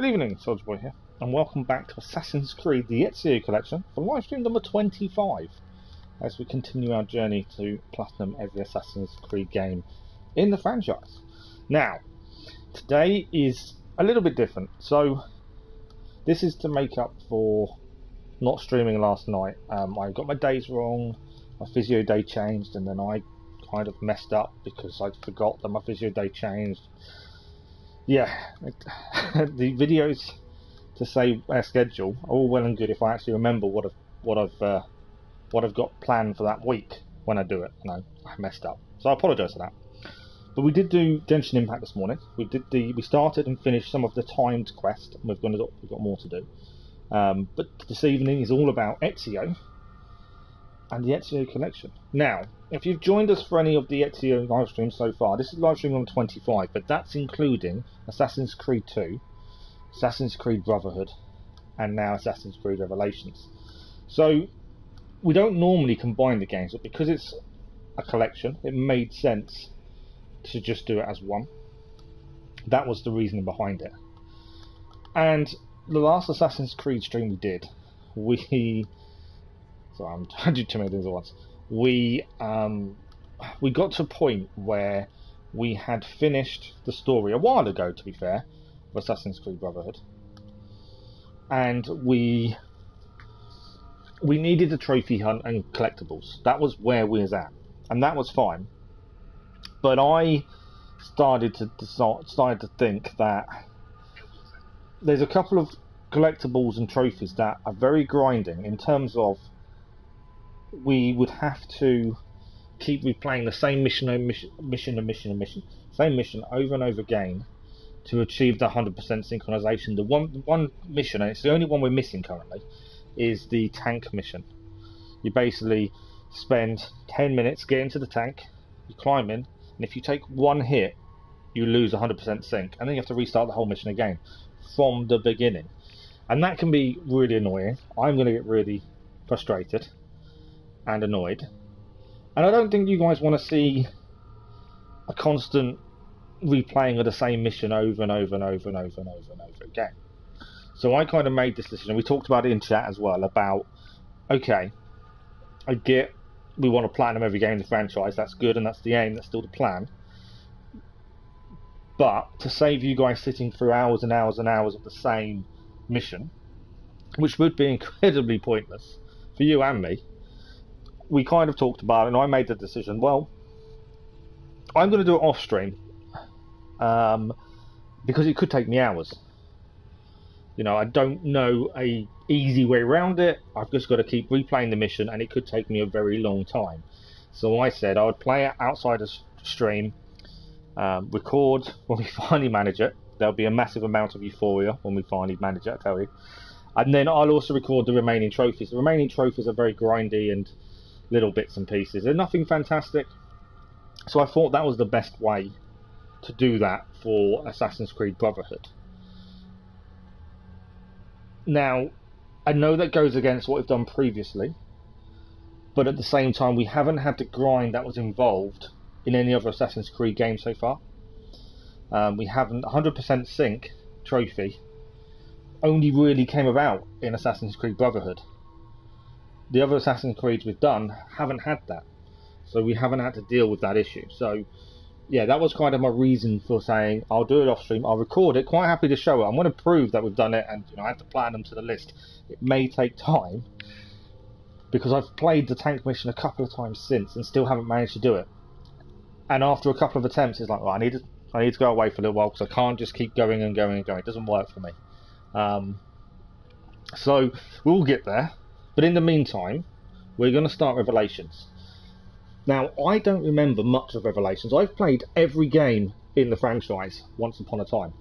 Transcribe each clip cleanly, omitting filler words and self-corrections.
Good evening, Soldier Boy here, and welcome back to Assassin's Creed the Ezio collection for livestream number 25, as we continue our journey to platinum every Assassin's Creed game in the franchise. Now, today is a little bit different, so this is to make up for not streaming last night. I got my days wrong, my physio day changed, and then I kind of messed up because I forgot that my physio day changed. Yeah, the videos to say our schedule are all well and good if I actually remember what I've got planned for that week when I do it. I messed up, so I apologise for that. But we did do Genshin Impact this morning. We started and finished some of the timed quest, and we've got more to do. But this evening is all about Ezio and the Ezio collection. Now, if you've joined us for any of the Ezio live streams so far, this is live stream number 25, but that's including Assassin's Creed 2, Assassin's Creed Brotherhood, and now Assassin's Creed Revelations. So we don't normally combine the games, but because it's a collection, it made sense to just do it as one. That was the reasoning behind it. And the last Assassin's Creed stream we did, sorry, I'm trying to do too many things at once. We got to a point where we had finished the story a while ago, to be fair, of Assassin's Creed Brotherhood, and we needed a trophy hunt and collectibles. That was where we was at, and that was fine. But I started to think that there's a couple of collectibles and trophies that are very grinding in terms of we would have to keep replaying the same mission, same mission over and over again to achieve the 100% synchronization. The one mission, and it's the only one we're missing currently, is the tank mission. You basically spend 10 minutes getting to the tank, you climb in, and if you take one hit, you lose 100% sync, and then you have to restart the whole mission again from the beginning. And that can be really annoying. I'm going to get really frustrated and annoyed, and I don't think you guys want to see a constant replaying of the same mission over and over and over and over and over and over again. So I kind of made this decision, and we talked about it in chat as well, about, okay, I get we want to platinum every game in the franchise, that's good, and that's the aim, that's still the plan, but to save you guys sitting through hours and hours and hours of the same mission, which would be incredibly pointless for you and me, we kind of talked about it, and I made the decision, well, I'm going to do it off stream, because it could take me hours. I don't know a easy way around it. I've just got to keep replaying the mission, and it could take me a very long time. So I said I would play it outside of stream, record when we finally manage it. There'll be a massive amount of euphoria when we finally manage it, I tell you. And then I'll also record the remaining trophies. The remaining trophies are very grindy and little bits and pieces. They're nothing fantastic. So I thought that was the best way to do that for Assassin's Creed Brotherhood. Now, I know that goes against what we've done previously, but at the same time, we haven't had the grind that was involved in any other Assassin's Creed game so far. We haven't 100% sync trophy only really came about in Assassin's Creed Brotherhood. The other Assassin's Creeds we've done haven't had that, so we haven't had to deal with that issue. So yeah, that was kind of my reason for saying I'll do it off stream, I'll record it, quite happy to show it. I'm going to prove that we've done it, and I have to plan them to the list. It may take time because I've played the tank mission a couple of times since and still haven't managed to do it. And after a couple of attempts, it's like, well, I need to go away for a little while because I can't just keep going and going and going. It doesn't work for me. So we'll get there. But in the meantime, we're going to start Revelations. Now, I don't remember much of Revelations. I've played every game in the franchise once upon a time,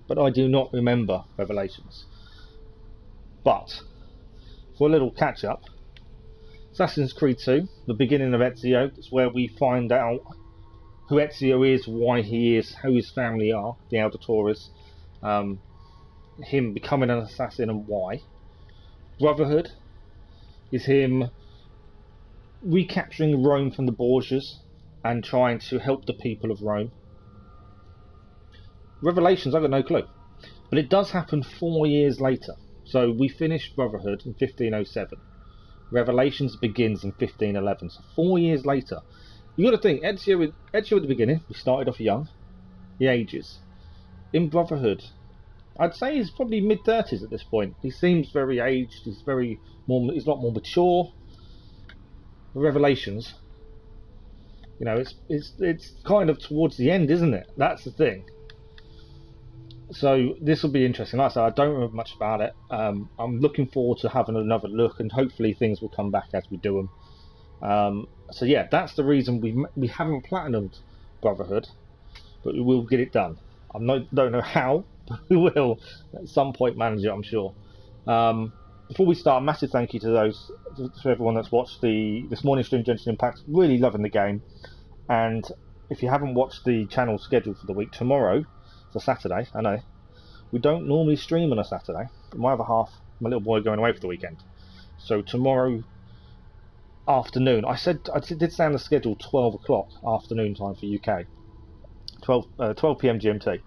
but I do not remember Revelations. But for a little catch-up, Assassin's Creed 2, the beginning of Ezio, is where we find out who Ezio is, why he is, who his family are, the Auditores, him becoming an assassin and why. Brotherhood is him recapturing Rome from the Borgias and trying to help the people of Rome. Revelations, I've got no clue. But it does happen 4 years later. So we finished Brotherhood in 1507. Revelations begins in 1511. So 4 years later. You got to think, Ezio at the beginning, he started off young. He ages. In Brotherhood, I'd say he's probably mid-30s at this point. He seems very aged. He's a lot more mature. Revelations, you know, it's kind of towards the end, isn't it? That's the thing. So this will be interesting. Like I said, I don't remember much about it. I'm looking forward to having another look, and hopefully things will come back as we do them. So yeah, that's the reason we haven't platinumed Brotherhood, but we will get it done. Don't know how, but we will at some point manage it, I'm sure. Before we start, a massive thank you to everyone that's watched this morning's stream, Genshin Impact. Really loving the game. And if you haven't watched the channel schedule for the week, tomorrow, it's a Saturday, I know. We don't normally stream on a Saturday. My other half, my little boy, going away for the weekend. So tomorrow afternoon, I did say on the schedule 12 o'clock afternoon time for UK. 12 p.m. GMT.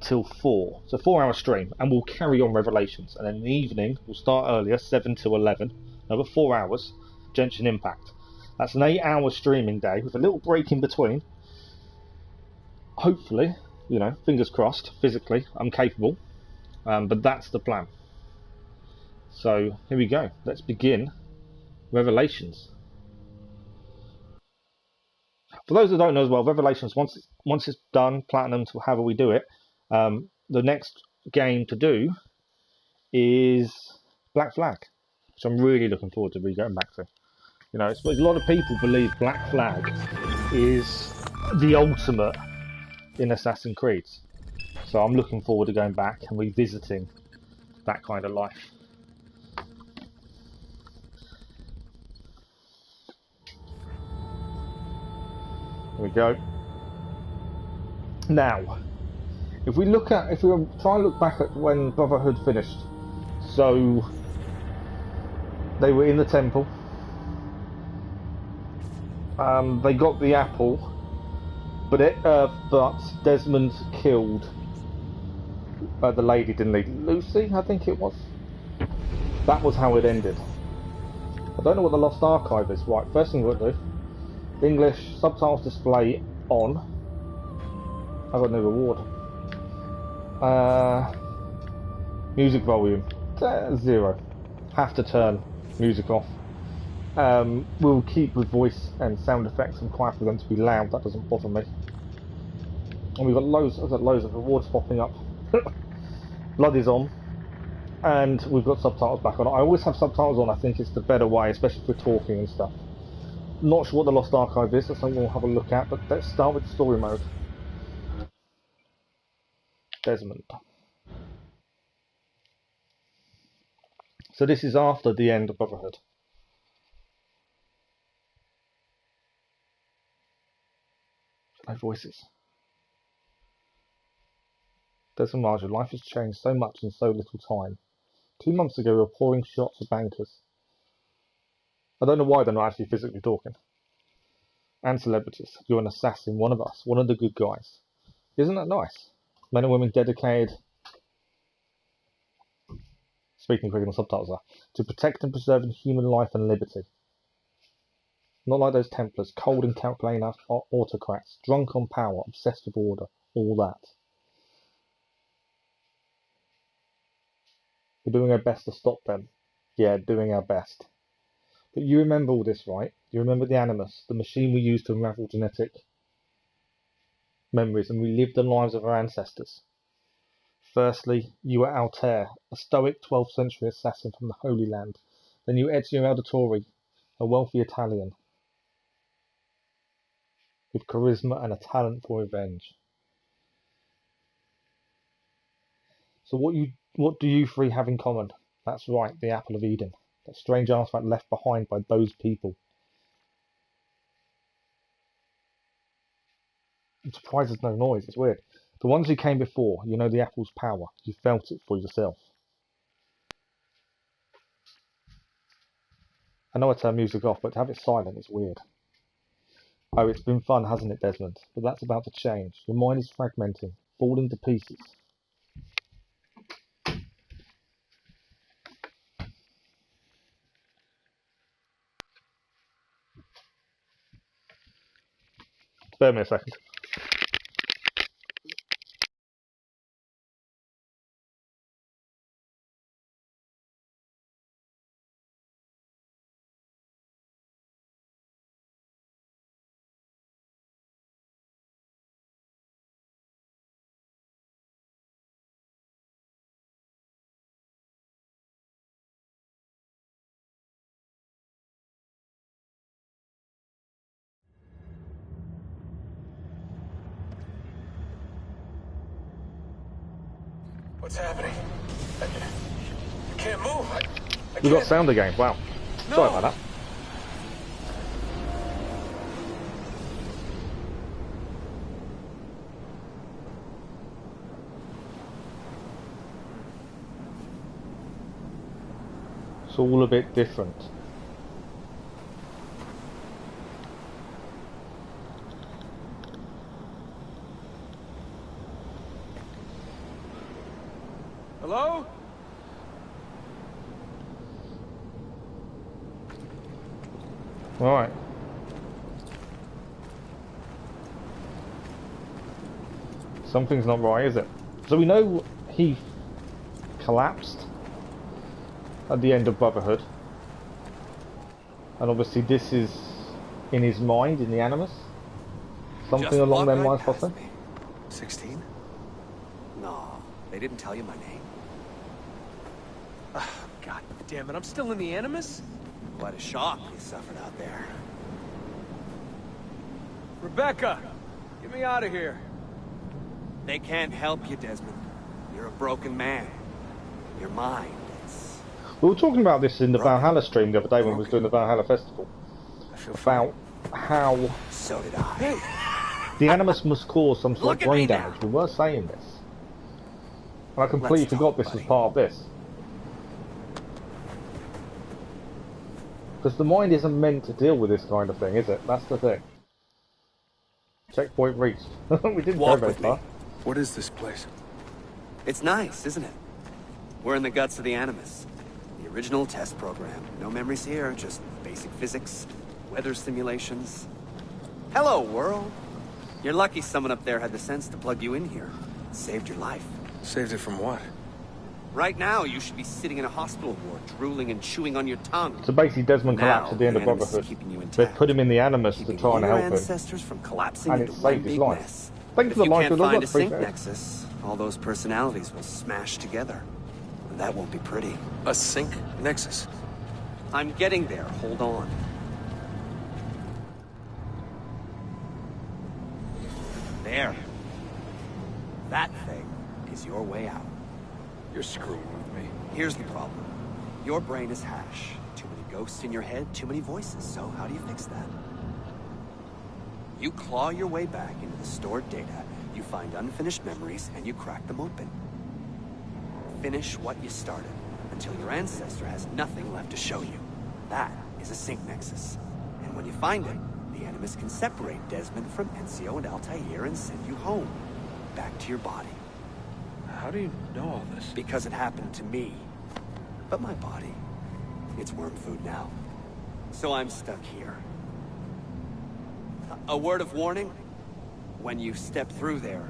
Till 4. So 4-hour stream, and we'll carry on Revelations. And then in the evening, we'll start earlier, 7 till 11. Another 4 hours, Genshin Impact. That's an 8-hour streaming day with a little break in between. Hopefully, you know, fingers crossed, physically, I'm capable. But that's the plan. So, here we go. Let's begin Revelations. For those that don't know as well, Revelations, once it's done, platinumed, however we do it, the next game to do is Black Flag, which I'm really looking forward to going back to. You know, a lot of people believe Black Flag is the ultimate in Assassin's Creed. So I'm looking forward to going back and revisiting that kind of life. There we go. Now, if we try and look back at when Brotherhood finished, so they were in the temple. They got the apple, but Desmond killed the lady, didn't he? Lucy, I think it was. That was how it ended. I don't know what the Lost Archive is. Right, first thing we'll do: English subtitles display on. I got no reward. Music volume 0. Have to turn music off. We'll keep with voice and sound effects. I'm quite for them to be loud. That doesn't bother me. And we've got loads of rewards popping up. Blood is on, and we've got subtitles back on. I always have subtitles on. I think it's the better way, especially for talking and stuff. Not sure what the Lost Archive is. That's something we'll have a look at. But let's start with story mode. Desmond. So this is after the end of Brotherhood. No voices. Desmond Marsh, your life has changed so much in so little time. 2 months ago we were pouring shots at bankers. I don't know why they're not actually physically talking. And celebrities. You're an assassin, one of us, one of the good guys. Isn't that nice? Men and women dedicated, speaking quickly, the subtitles are, to protect and preserving human life and liberty. Not like those Templars, cold and calculating autocrats, drunk on power, obsessed with order, all that. We're doing our best to stop them. Yeah, doing our best. But you remember all this, right? You remember the Animus, the machine we used to unravel genetic memories and relive the lives of our ancestors. Firstly, you were Altair, a stoic 12th century assassin from the Holy Land. Then you Ezio Auditore, a wealthy Italian with charisma and a talent for revenge. So what do you three have in common? That's right, the Apple of Eden. That strange artifact left behind by those people. I'm surprised there's no noise, it's weird. The ones who came before, you know the apple's power. You felt it for yourself. I know I turn music off, but to have it silent is weird. Oh, it's been fun, hasn't it, Desmond? But that's about to change. Your mind is fragmenting, falling to pieces. Spare me a second. What's happening? I can't move. We got sound again. Wow. No. Sorry about that. It's all a bit different. Hello? Alright. Something's not right, is it? So we know he collapsed at the end of Brotherhood. And obviously this is in his mind, in the Animus. Something along them lines, possibly. 16? No, they didn't tell you my name. Oh, God damn it, I'm still in the Animus? What a shock you suffered out there. Rebecca! Get me out of here. They can't help you, Desmond. You're a broken man. Your mind, it's... We were talking about this in the Valhalla stream the other day when we was doing the Valhalla festival. I feel About how so did I. the Animus must cause some sort of brain damage. We were saying this. And I completely forgot this was part of this. Because the mind isn't meant to deal with this kind of thing, is it? That's the thing. Checkpoint reached. We didn't go very far. What is this place? It's nice, isn't it? We're in the guts of the Animus. The original test program. No memories here, just basic physics, weather simulations. Hello, world. You're lucky someone up there had the sense to plug you in here. It saved your life. Saved it from what? Right now, you should be sitting in a hospital ward, drooling and chewing on your tongue. So basically Desmond collapsed at the end of Brotherhood. They put him in the Animus to try and help him. Ancestors from collapsing and it into saved one his big life. mess. Thank you for the life. If you can't find a sync nexus, all those personalities will smash together. And that won't be pretty. A sync nexus? I'm getting there. Hold on. There. That thing is your way out. You're screwing with me. Here's the problem. Your brain is hash. Too many ghosts in your head, too many voices. So how do you fix that? You claw your way back into the stored data, you find unfinished memories, and you crack them open. Finish what you started, until your ancestor has nothing left to show you. That is a sync nexus. And when you find it, the Animus can separate Desmond from Ezio and Altair and send you home. Back to your body. How do you know all this? Because it happened to me. But my body, it's worm food now. So I'm stuck here. A word of warning? When you step through there,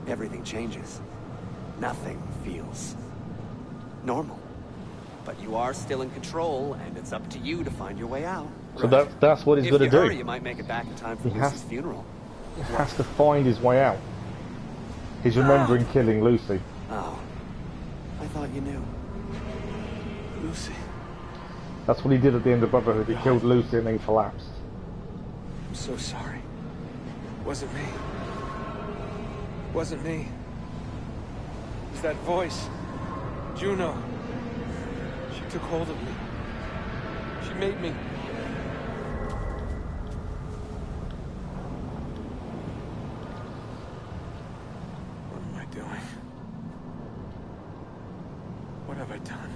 everything changes. Nothing feels normal. But you are still in control, and it's up to you to find your way out. So that's what he's going to do. You might make it back in time for Lucy's funeral. He has to find his way out. He's remembering killing Lucy. Oh, I thought you knew. Lucy. That's what he did at the end of Brotherhood. He killed Lucy and then collapsed. I'm so sorry. Wasn't me. Wasn't me. It was that voice. Juno. She took hold of me. She made me. What am I doing? What have I done?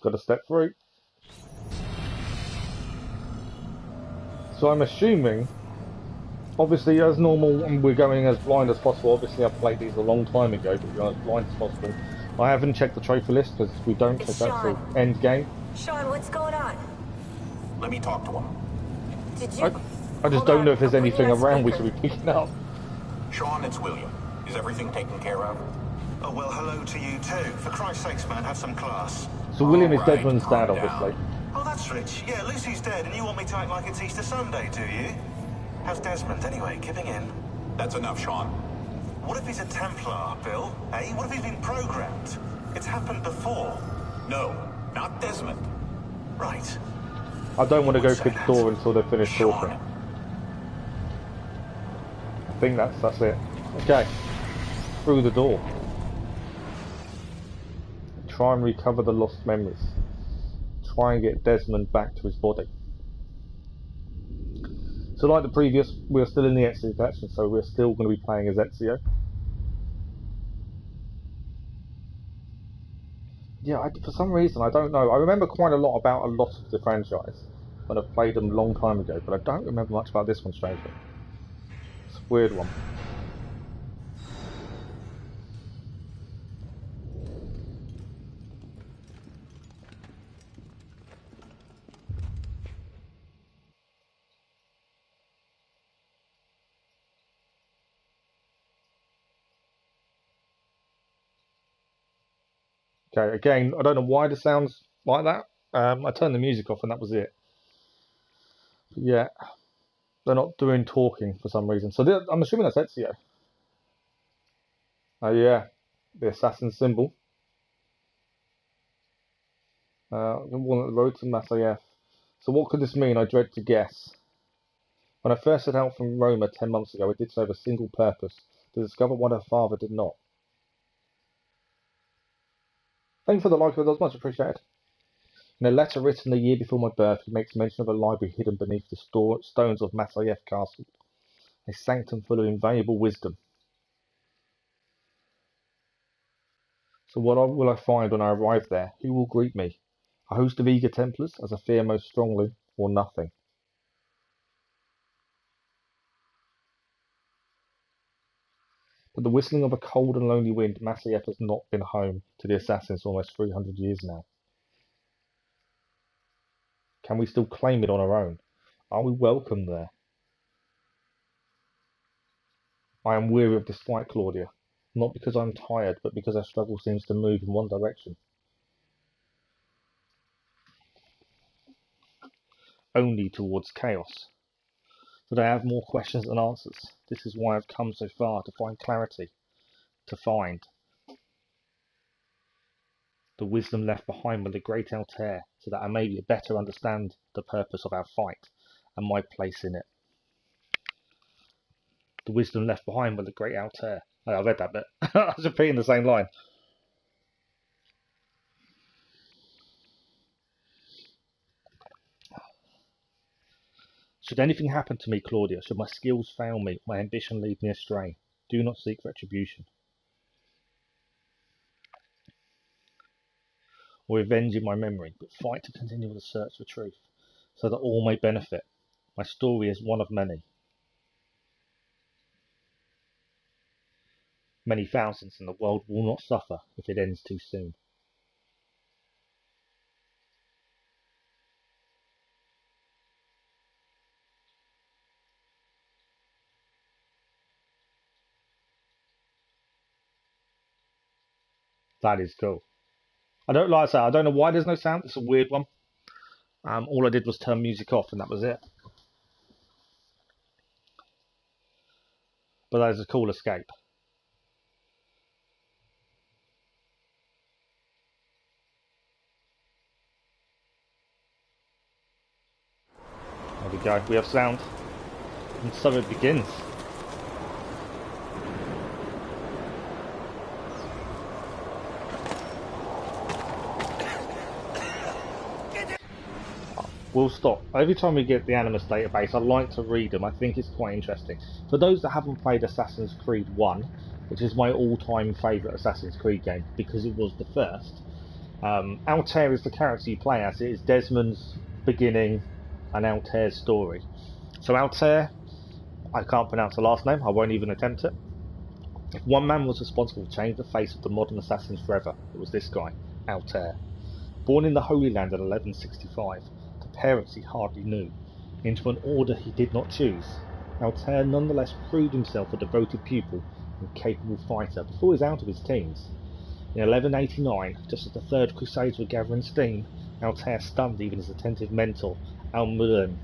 Got to step through. So I'm assuming, obviously as normal, and we're going as blind as possible. Obviously I've played these a long time ago, but we're as blind as possible. I haven't checked the trophy list because we don't check that till end game. Sean, what's going on? Let me talk to him. Did you... I just don't know if there's anything around we should be picking up. Sean, it's William. Is everything taken care of? Oh, well, hello to you too. For Christ's sakes, man, have some class. So William is All right, Desmond's dad, calm obviously. down. Oh, that's rich. Yeah, Lucy's dead, and you want me to act like it's Easter Sunday, do you? How's Desmond, anyway? Giving in? That's enough, Sean. What if he's a Templar, Bill? Eh? What if he's been programmed? It's happened before. No, not Desmond. Right. I don't want to go Would say through the that. door until they've finished Sean. talking. I think that's it. Okay. Through the door. Try and recover the lost memories. Try and get Desmond back to his body. So like the previous, we're still in the Ezio collection, so we're still going to be playing as Ezio. Yeah, for some reason, I don't know. I remember quite a lot about a lot of the franchise when I played them a long time ago, but I don't remember much about this one, strangely. It's a weird one. Okay, again, I don't know why the sound's like that. I turned the music off and that was it. But yeah, they're not doing talking for some reason. So I'm assuming that's Ezio. Oh yeah, the assassin symbol. One at the road to Masayev. So what could this mean? I dread to guess. When I first set out from Roma 10 months ago, I did so with a single purpose, to discover what her father did not. Thank you for the like, that was much appreciated. In a letter written the year before my birth, he makes mention of a library hidden beneath the stones of Masayev Castle, a sanctum full of invaluable wisdom. So what will I find when I arrive there? Who will greet me? A host of eager Templars, as I fear most strongly, or nothing? But the whistling of a cold and lonely wind, Masayev has not been home to the assassins for almost 300 years now. Can we still claim it on our own? Are we welcome there? I am weary of this fight, Claudia. Not because I am tired, but because our struggle seems to move in one direction. Only towards chaos. But I have more questions than answers. This is why I've come so far, to find clarity. To find the wisdom left behind by the great Altair, so that I may better understand the purpose of our fight and my place in it. The wisdom left behind by the great Altair. Oh, I read that bit. I was repeating the same line. Should anything happen to me, Claudia, should my skills fail me, my ambition lead me astray, do not seek retribution or revenge in my memory, but fight to continue the search for truth, so that all may benefit. My story is one of many. Many thousands, and the world will not suffer if it ends too soon. That is cool. I don't like that. I don't know why there's no sound. It's a weird one. All I did was turn music off, and that was it. But that is a cool escape. There we go. We have sound. And so it begins. We'll stop. Every time we get the Animus database, I like to read them. I think it's quite interesting. For those that haven't played Assassin's Creed 1, which is my all-time favourite Assassin's Creed game, because it was the first, Altair is the character you play as. It is Desmond's beginning and Altair's story. So Altair, I can't pronounce the last name, I won't even attempt it. If one man was responsible for changing the face of the modern assassins forever, it was this guy, Altair. Born in the Holy Land in 1165, to parents he hardly knew, into an order he did not choose, Altair nonetheless proved himself a devoted pupil and capable fighter before he was out of his teens. In 1189, just as the Third Crusades were gathering steam, Altair stunned even his attentive mentor, Al-Mu'lim,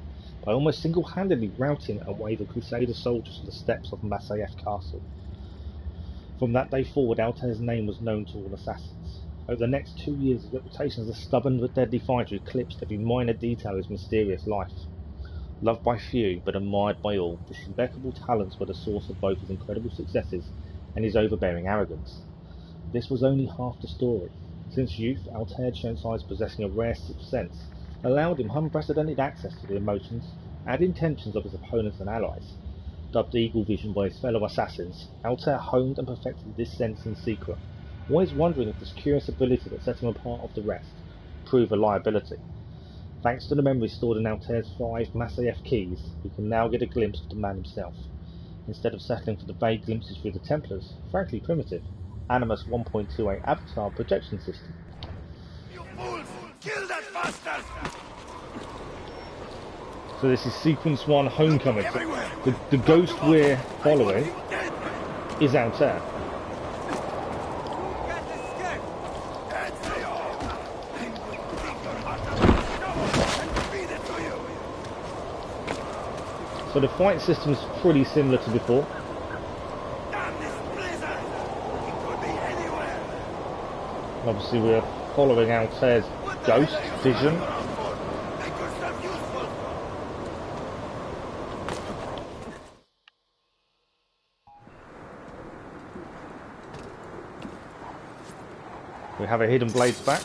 by almost single-handedly routing a wave of Crusader soldiers to the steps of Masyaf Castle. From that day forward, Altair's name was known to all assassins. Over the next 2 years, his reputation as a stubborn but deadly fighter eclipsed every minor detail of his mysterious life. Loved by few, but admired by all, his impeccable talents were the source of both his incredible successes and his overbearing arrogance. This was only half the story. Since youth, Altair had shown signs of possessing a rare sixth sense, allowed him unprecedented access to the emotions and intentions of his opponents and allies. Dubbed Eagle Vision by his fellow assassins, Altair honed and perfected this sense in secret, always wondering if this curious ability that set him apart of the rest proved a liability. Thanks to the memories stored in Altair's 5 Masyaf keys, we can now get a glimpse of the man himself, instead of settling for the vague glimpses through the Templars' frankly primitive Animus 1.28 avatar projection system. You fools! Kill that bastard! So this is Sequence 1 Homecoming. The ghost we're following is Altair. So the fight system is pretty similar to before. Obviously we're following Altair's ghost vision. We have a hidden blades back.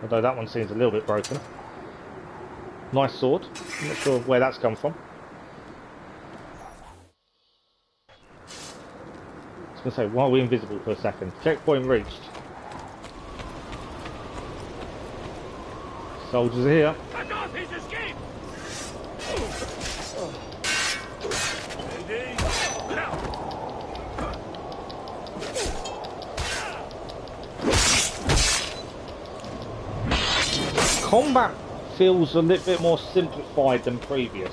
Although that one seems a little bit broken. Nice sword. I'm not sure where that's come from. I was going to say, why are we invisible for a second? Checkpoint reached. Soldiers are here. Cut off his escape! Combat feels a little bit more simplified than previous.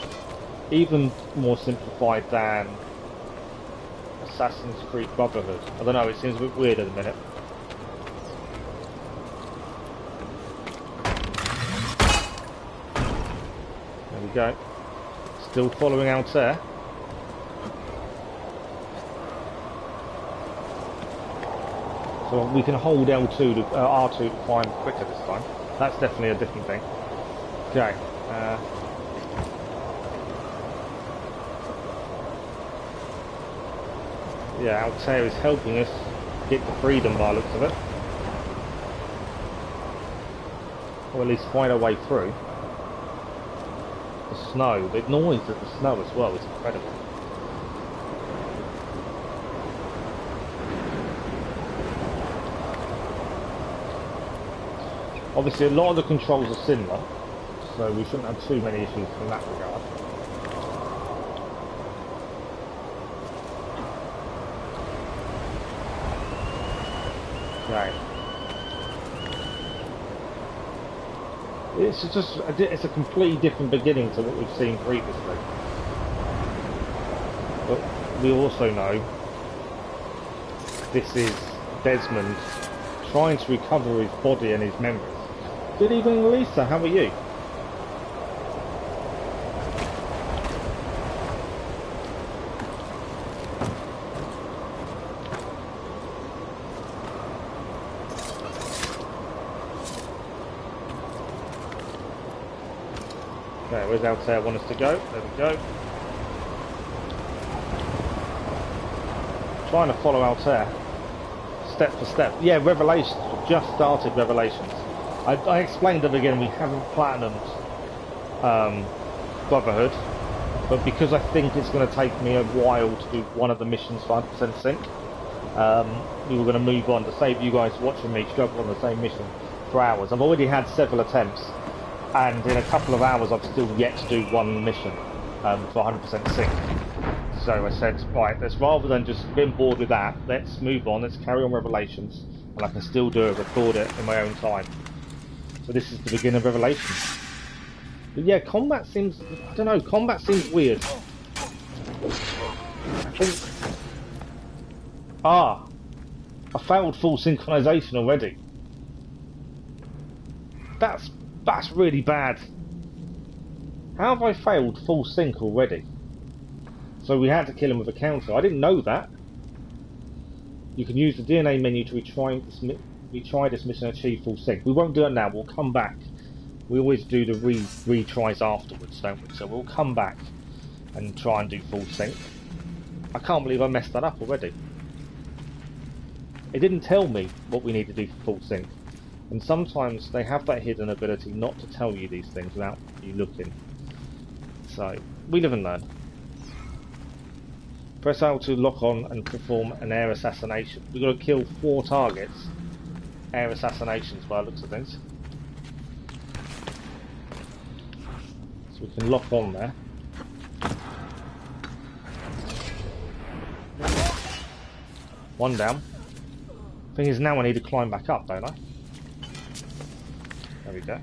Even more simplified than Assassin's Creed Brotherhood. I don't know, it seems a bit weird at the minute. There we go. Still following Altair. So we can hold L2 to R2 to climb quicker this time. That's definitely a different thing. Okay. Yeah, Altair is helping us get to freedom by the looks of it. Or at least find our way through. The snow, the noise of the snow as well is incredible. Obviously a lot of the controls are similar, so we shouldn't have too many issues in that regard. Okay. It's a completely different beginning to what we've seen previously. But we also know this is Desmond trying to recover his body and his memories. Good evening, Lisa. How are you? Okay, where's Altair want us to go? There we go. Trying to follow Altair. Step for step. Yeah, Revelations. Just started Revelations. I explained at the beginning we haven't platinumed Brotherhood, but because I think it's going to take me a while to do one of the missions 100% sync, we were going to move on to save you guys watching me struggle on the same mission for hours. I've already had several attempts, and in a couple of hours I've still yet to do one mission for 100% sync. So I said, right, let's rather than just getting bored with that, let's move on, let's carry on Revelations, and I can still do it, record it in my own time. So this is the beginning of Revelations. But yeah, combat seems, I don't know, combat seems weird. I think... I failed full synchronization already. That's really bad. How have I failed full sync already? So we had to kill him with a counter. I didn't know that. You can use the DNA menu to retry this mission and achieve full sync. We won't do it now. We'll come back. We always do the retries afterwards, don't we? So we'll come back and try and do full sync. I can't believe I messed that up already. It didn't tell me what we need to do for full sync. And sometimes they have that hidden ability not to tell you these things without you looking. So, we live and learn. Press L to lock on and perform an air assassination. We've got to kill 4 targets. Air assassinations by the looks of things. So we can lock on there. One down. Thing is, now I need to climb back up, don't I? There we go.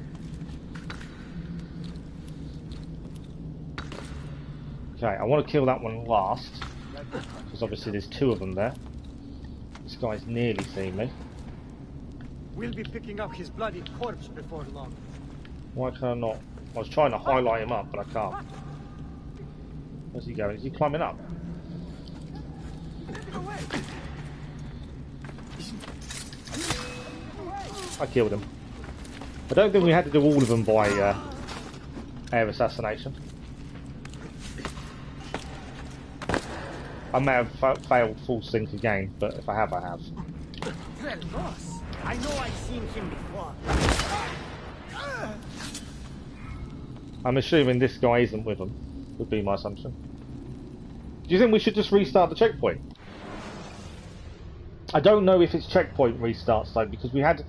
Okay, I want to kill that one last, because obviously there's 2 of them there. This guy's nearly seen me. We'll be picking up his bloody corpse before long. Why can I not? I was trying to highlight him up, but I can't. Where's he going? Is he climbing up? I killed him. I don't think we had to do all of them by air assassination. I may have failed full sync again, but if I have, I have. Well, boss, I know I've seen him before. I'm assuming this guy isn't with them, would be my assumption. Do you think we should just restart the checkpoint? I don't know if it's checkpoint restarts though, because we had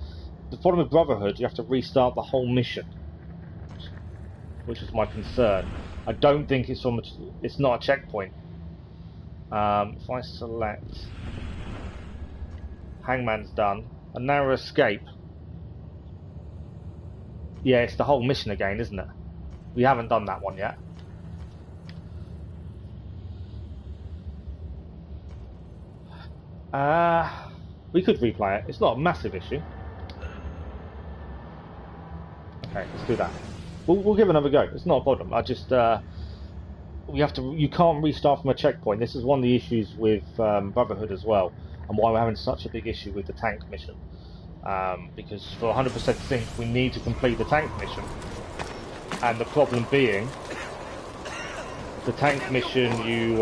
the problem with Brotherhood, you have to restart the whole mission, which is my concern. I don't think it's on. It's not a checkpoint. If I select Hangman's done, a narrow escape. Yeah, it's the whole mission again, isn't it? We haven't done that one yet. We could replay it. It's not a massive issue. Okay, let's do that. We'll give it another go. It's not a problem. I just we have to. You can't restart from a checkpoint. This is one of the issues with Brotherhood as well, and why we're having such a big issue with the tank mission. Because for 100% sync, we need to complete the tank mission, and the problem being, the tank mission, you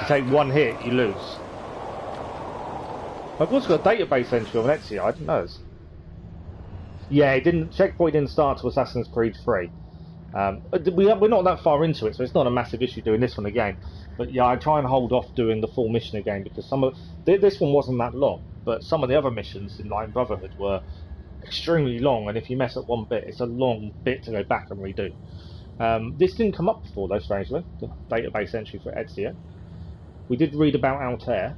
take one hit, you lose. I've also got a database entry on Ezio. I didn't know this. Yeah, it didn't. Checkpoint didn't start to Assassin's Creed 3. We're not that far into it, so it's not a massive issue doing this one again. But yeah, I try and hold off doing the full mission again because some of this one wasn't that long, but some of the other missions in Line Brotherhood were extremely long, and if you mess up one bit, it's a long bit to go back and redo. This didn't come up before, though, strangely. The database entry for Ezio. We did read about Altair.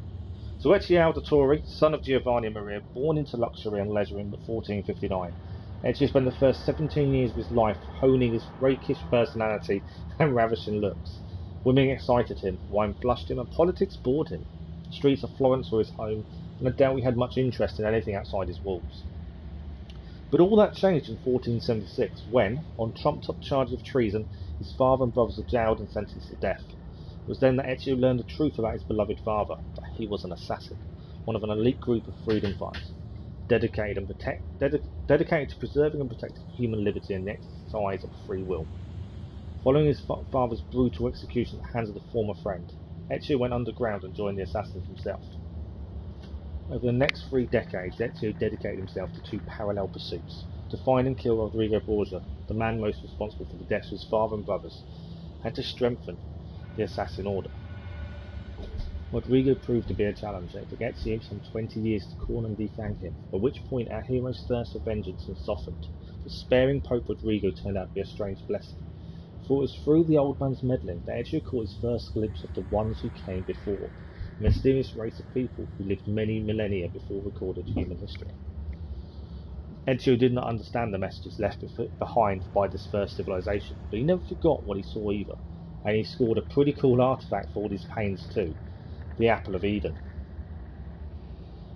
So Ezio Auditore, son of Giovanni and Maria, born into luxury and leisure in 1459. Ezio spent the first 17 years of his life honing his rakish personality and ravishing looks. Women excited him, wine flushed him, and politics bored him. The streets of Florence were his home, and I doubt he had much interest in anything outside his walls. But all that changed in 1476 when, on trumped-up charges of treason, his father and brothers were jailed and sentenced to death. It was then that Ezio learned the truth about his beloved father, that he was an assassin, one of an elite group of freedom fighters, dedicated to preserving and protecting human liberty and the exercise of free will. Following his father's brutal execution at the hands of the former friend, Ezio went underground and joined the assassins himself. Over the next 3 decades, Ezio dedicated himself to 2 parallel pursuits: to find and kill Rodrigo Borgia, the man most responsible for the deaths of his father and brothers, and to strengthen the assassin order. Rodrigo proved to be a challenge, and it took Ezio some 20 years to corner and defang him, at which point our hero's thirst for vengeance had softened. The sparing Pope Rodrigo turned out to be a strange blessing. For it was through the old man's meddling that Ezio caught his first glimpse of the ones who came before, a mysterious race of people who lived many millennia before recorded human history. Ezio did not understand the messages left behind by this first civilization, but he never forgot what he saw either, and he scored a pretty cool artifact for all his pains too, the Apple of Eden.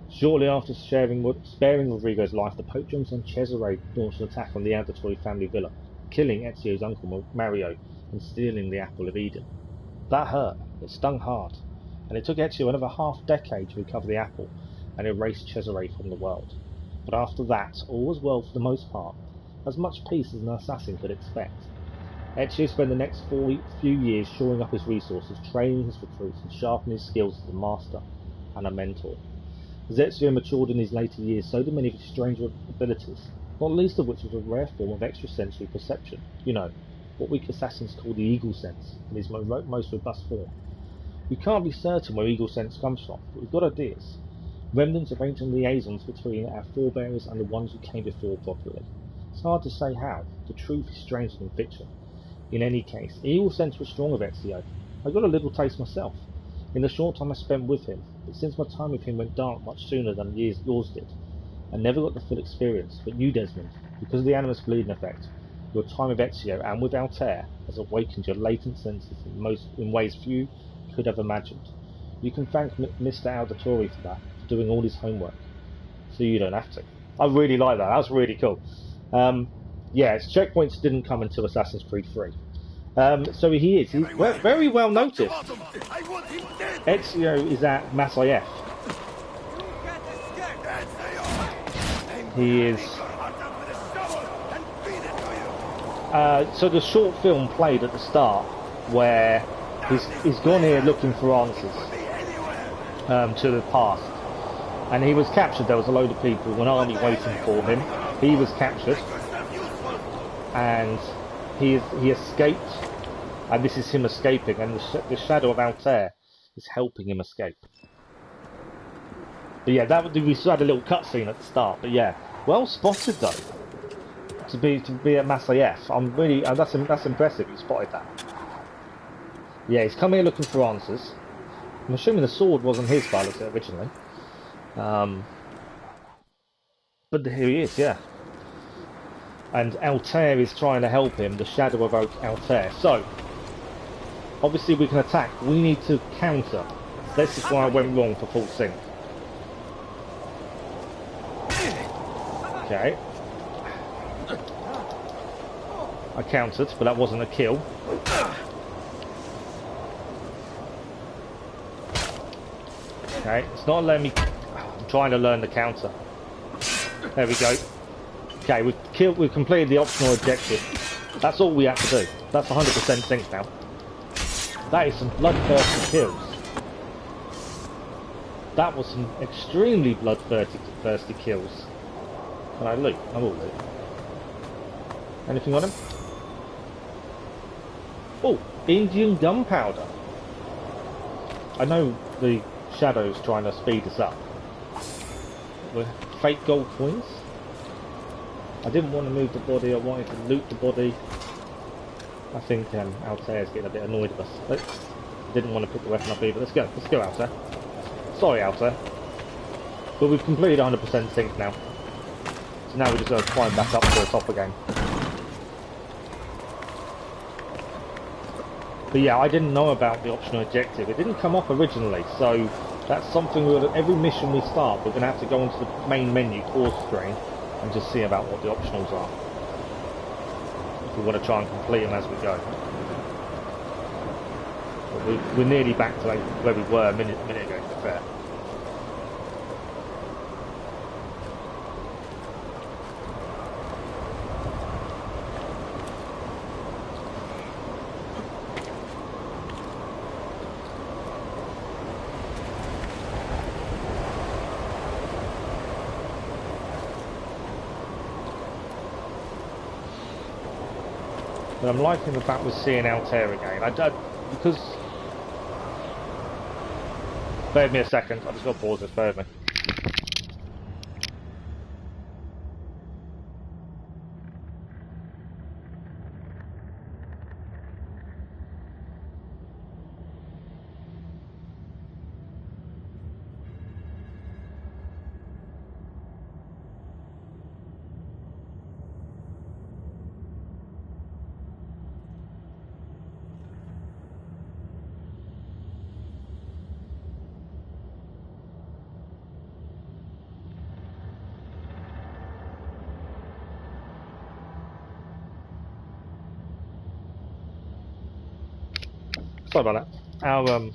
Shortly after sparing Rodrigo's life, the Pope jumps on Cesare launched an attack on the Auditore family villa, killing Ezio's uncle Mario and stealing the Apple of Eden. That hurt, it stung hard, and it took Ezio another half-decade to recover the apple and erase Cesare from the world. But after that, all was well for the most part, as much peace as an assassin could expect. Ezio spent the next few years shoring up his resources, training his recruits and sharpening his skills as a master and a mentor. As Ezio matured in his later years, so did many of his strange abilities, not least of which was a rare form of extrasensory perception. You know, what we assassins call the eagle sense, in its most robust form. We can't be certain where eagle sense comes from, but we've got ideas. Remnants of ancient liaisons between our forebears and the ones who came before properly. It's hard to say how. The truth is stranger than fiction. In any case, eagle sense was strong of Ezio. I got a little taste myself, in the short time I spent with him, but since my time with him went dark much sooner than yours did, I never got the full experience. But you, Desmond, because of the animus bleeding effect, your time with Ezio and with Altair has awakened your latent senses in ways few could have imagined. You can thank Mr. Auditore for that, for doing all his homework, so you don't have to. I really like that. That's really cool. Yeah, checkpoints didn't come until Assassin's Creed 3. So he's very well noticed. Ezio is at Masyaf. He is. So the short film played at the start, where he's gone here looking for answers to the past, and he was captured. There was a load of people, an army waiting for him. He was captured, and he escaped. And this is him escaping, and the shadow of Altair is helping him escape. But yeah, we had a little cutscene at the start. But yeah, well spotted though. To be at Masyaf, I'm really that's impressive. You spotted that. Yeah, he's come here looking for answers. I'm assuming the sword wasn't his by the originally. But here he is, yeah. And Altair is trying to help him. The shadow of Altair. So. Obviously we can attack, we need to counter. This is why I went wrong for full sync. Okay. I countered, but that wasn't a kill. Okay, it's not letting me... I'm trying to learn the counter. There we go. Okay, we've completed the optional objective. That's all we have to do. That's 100% sync now. That is some bloodthirsty kills. That was some extremely bloodthirsty kills. Can I loot? I will loot. Anything on him? Oh, Indian gunpowder. I know the shadow's trying to speed us up. With fake gold coins. I didn't want to move the body, I wanted to loot the body. I think Altair's getting a bit annoyed with us. Didn't want to pick the weapon up either. Let's go Altair. Sorry Altair. But we've completed 100% sync now. So now we just got to climb back up to the top again. But yeah, I didn't know about the optional objective. It didn't come up originally, so that's something every mission we start, we're going to have to go onto the main menu, pause screen, and just see about what the optionals are. We want to try and complete them as we go. But we're nearly back to where we were a minute ago, to be fair. But I'm liking the fact we're seeing Altair again. Because... Bear with me a second, I've just got to pause this, bear with me. sorry about that. Our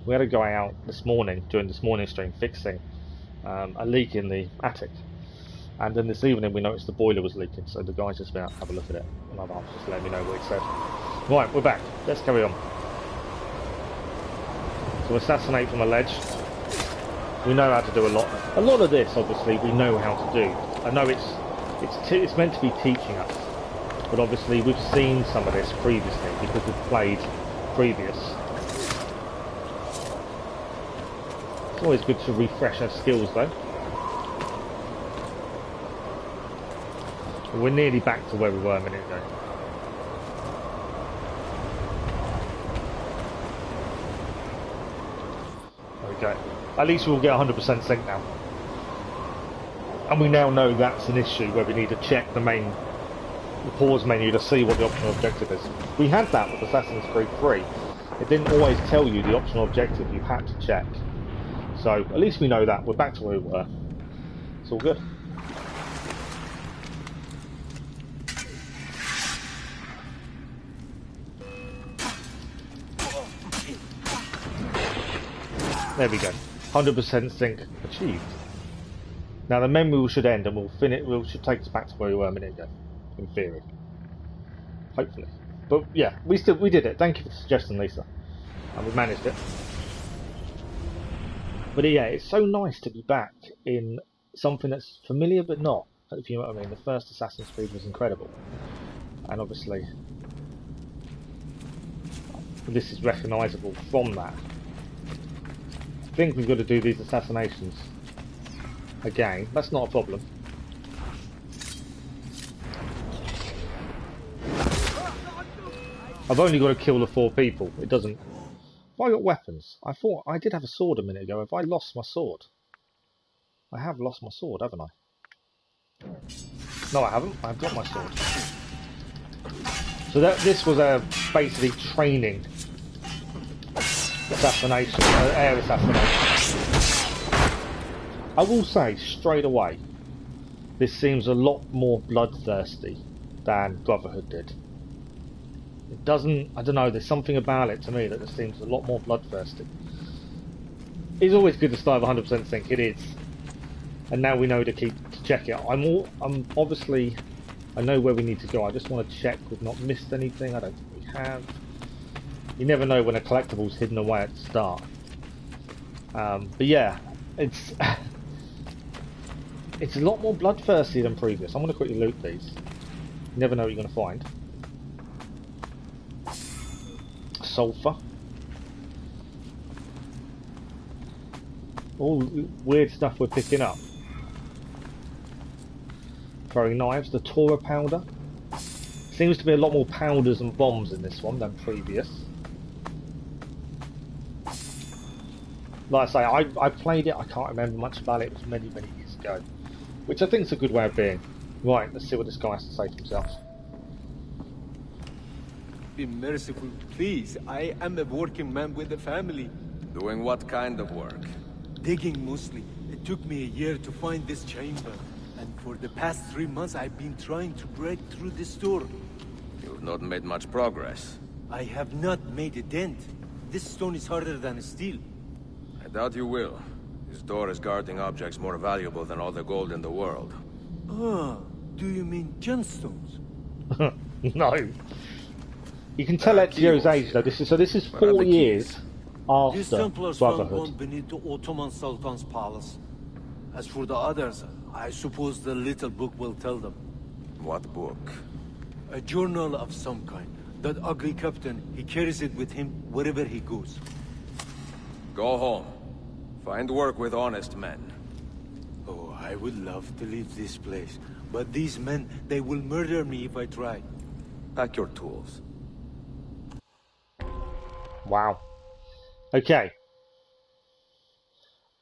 we had a guy out this morning during this morning stream fixing a leak in the attic, and then this evening we noticed the boiler was leaking. So the guy's just been out to have a look at it, and I've asked just let me know what he said. Right, we're back. Let's carry on. So assassinate from a ledge. We know how to do a lot. A lot of this, obviously, we know how to do. I know it's meant to be teaching us, but obviously we've seen some of this previously because we've played previous. It's always good to refresh our skills, though. We're nearly back to where we were a minute ago. There we go. At least we'll get 100% sync now. And we now know that's an issue where we need to check the pause menu to see what the optional objective is. We had that with Assassin's Creed 3. It didn't always tell you the optional objective, you had to check. So at least we know that. We're back to where we were. It's all good. There we go. 100% sync achieved. Now the menu should end and we'll finish. We should take us back to where we were a minute ago, in theory. Hopefully. But yeah, we did it. Thank you for the suggestion, Lisa. And we managed it. But yeah, it's so nice to be back in something that's familiar but not. If you know what I mean. The first Assassin's Creed was incredible, and obviously this is recognisable from that. I think we've got to do these assassinations again. That's not a problem. I've only got to kill the 4 people. It doesn't... Have I got weapons? I thought I did have a sword a minute ago. Have I lost my sword? I have lost my sword, haven't I? No, I haven't. I've got my sword. So this was a basically training assassination, air assassination. I will say straight away, this seems a lot more bloodthirsty than Brotherhood did. It doesn't, I don't know, there's something about it to me that just seems a lot more bloodthirsty. It's always good to start with 100% sync, it is. And now we know to check it. I'm obviously, I know where we need to go. I just want to check we've not missed anything. I don't think we have. You never know when a collectible's hidden away at the start. But yeah, it's it's a lot more bloodthirsty than previous. I'm going to quickly loot these. You never know what you're going to find. Sulfur. All weird stuff we're picking up. Throwing knives, the Tora powder. Seems to be a lot more powders and bombs in this one than previous. Like I say, I played it, I can't remember much about it, it was many, many years ago. Which I think is a good way of being. Right, let's see what this guy has to say to himself. Be merciful, please. I am a working man with a family. Doing what kind of work? Digging mostly. It took me a year to find this chamber. And for the past 3 months I've been trying to break through this door. You've not made much progress. I have not made a dent. This stone is harder than steel. I doubt you will. This door is guarding objects more valuable than all the gold in the world. Ah, do you mean gemstones? No. You can tell Ezio's age though. This is 4 years after These Templars found one Brotherhood. beneath the Ottoman Sultan's palace. As for the others, I suppose the little book will tell them. What book? A journal of some kind. That ugly captain, he carries it with him wherever he goes. Go home. Find work with honest men. Oh, I would love to leave this place. But these men, they will murder me if I try. Pack your tools. Wow. Okay.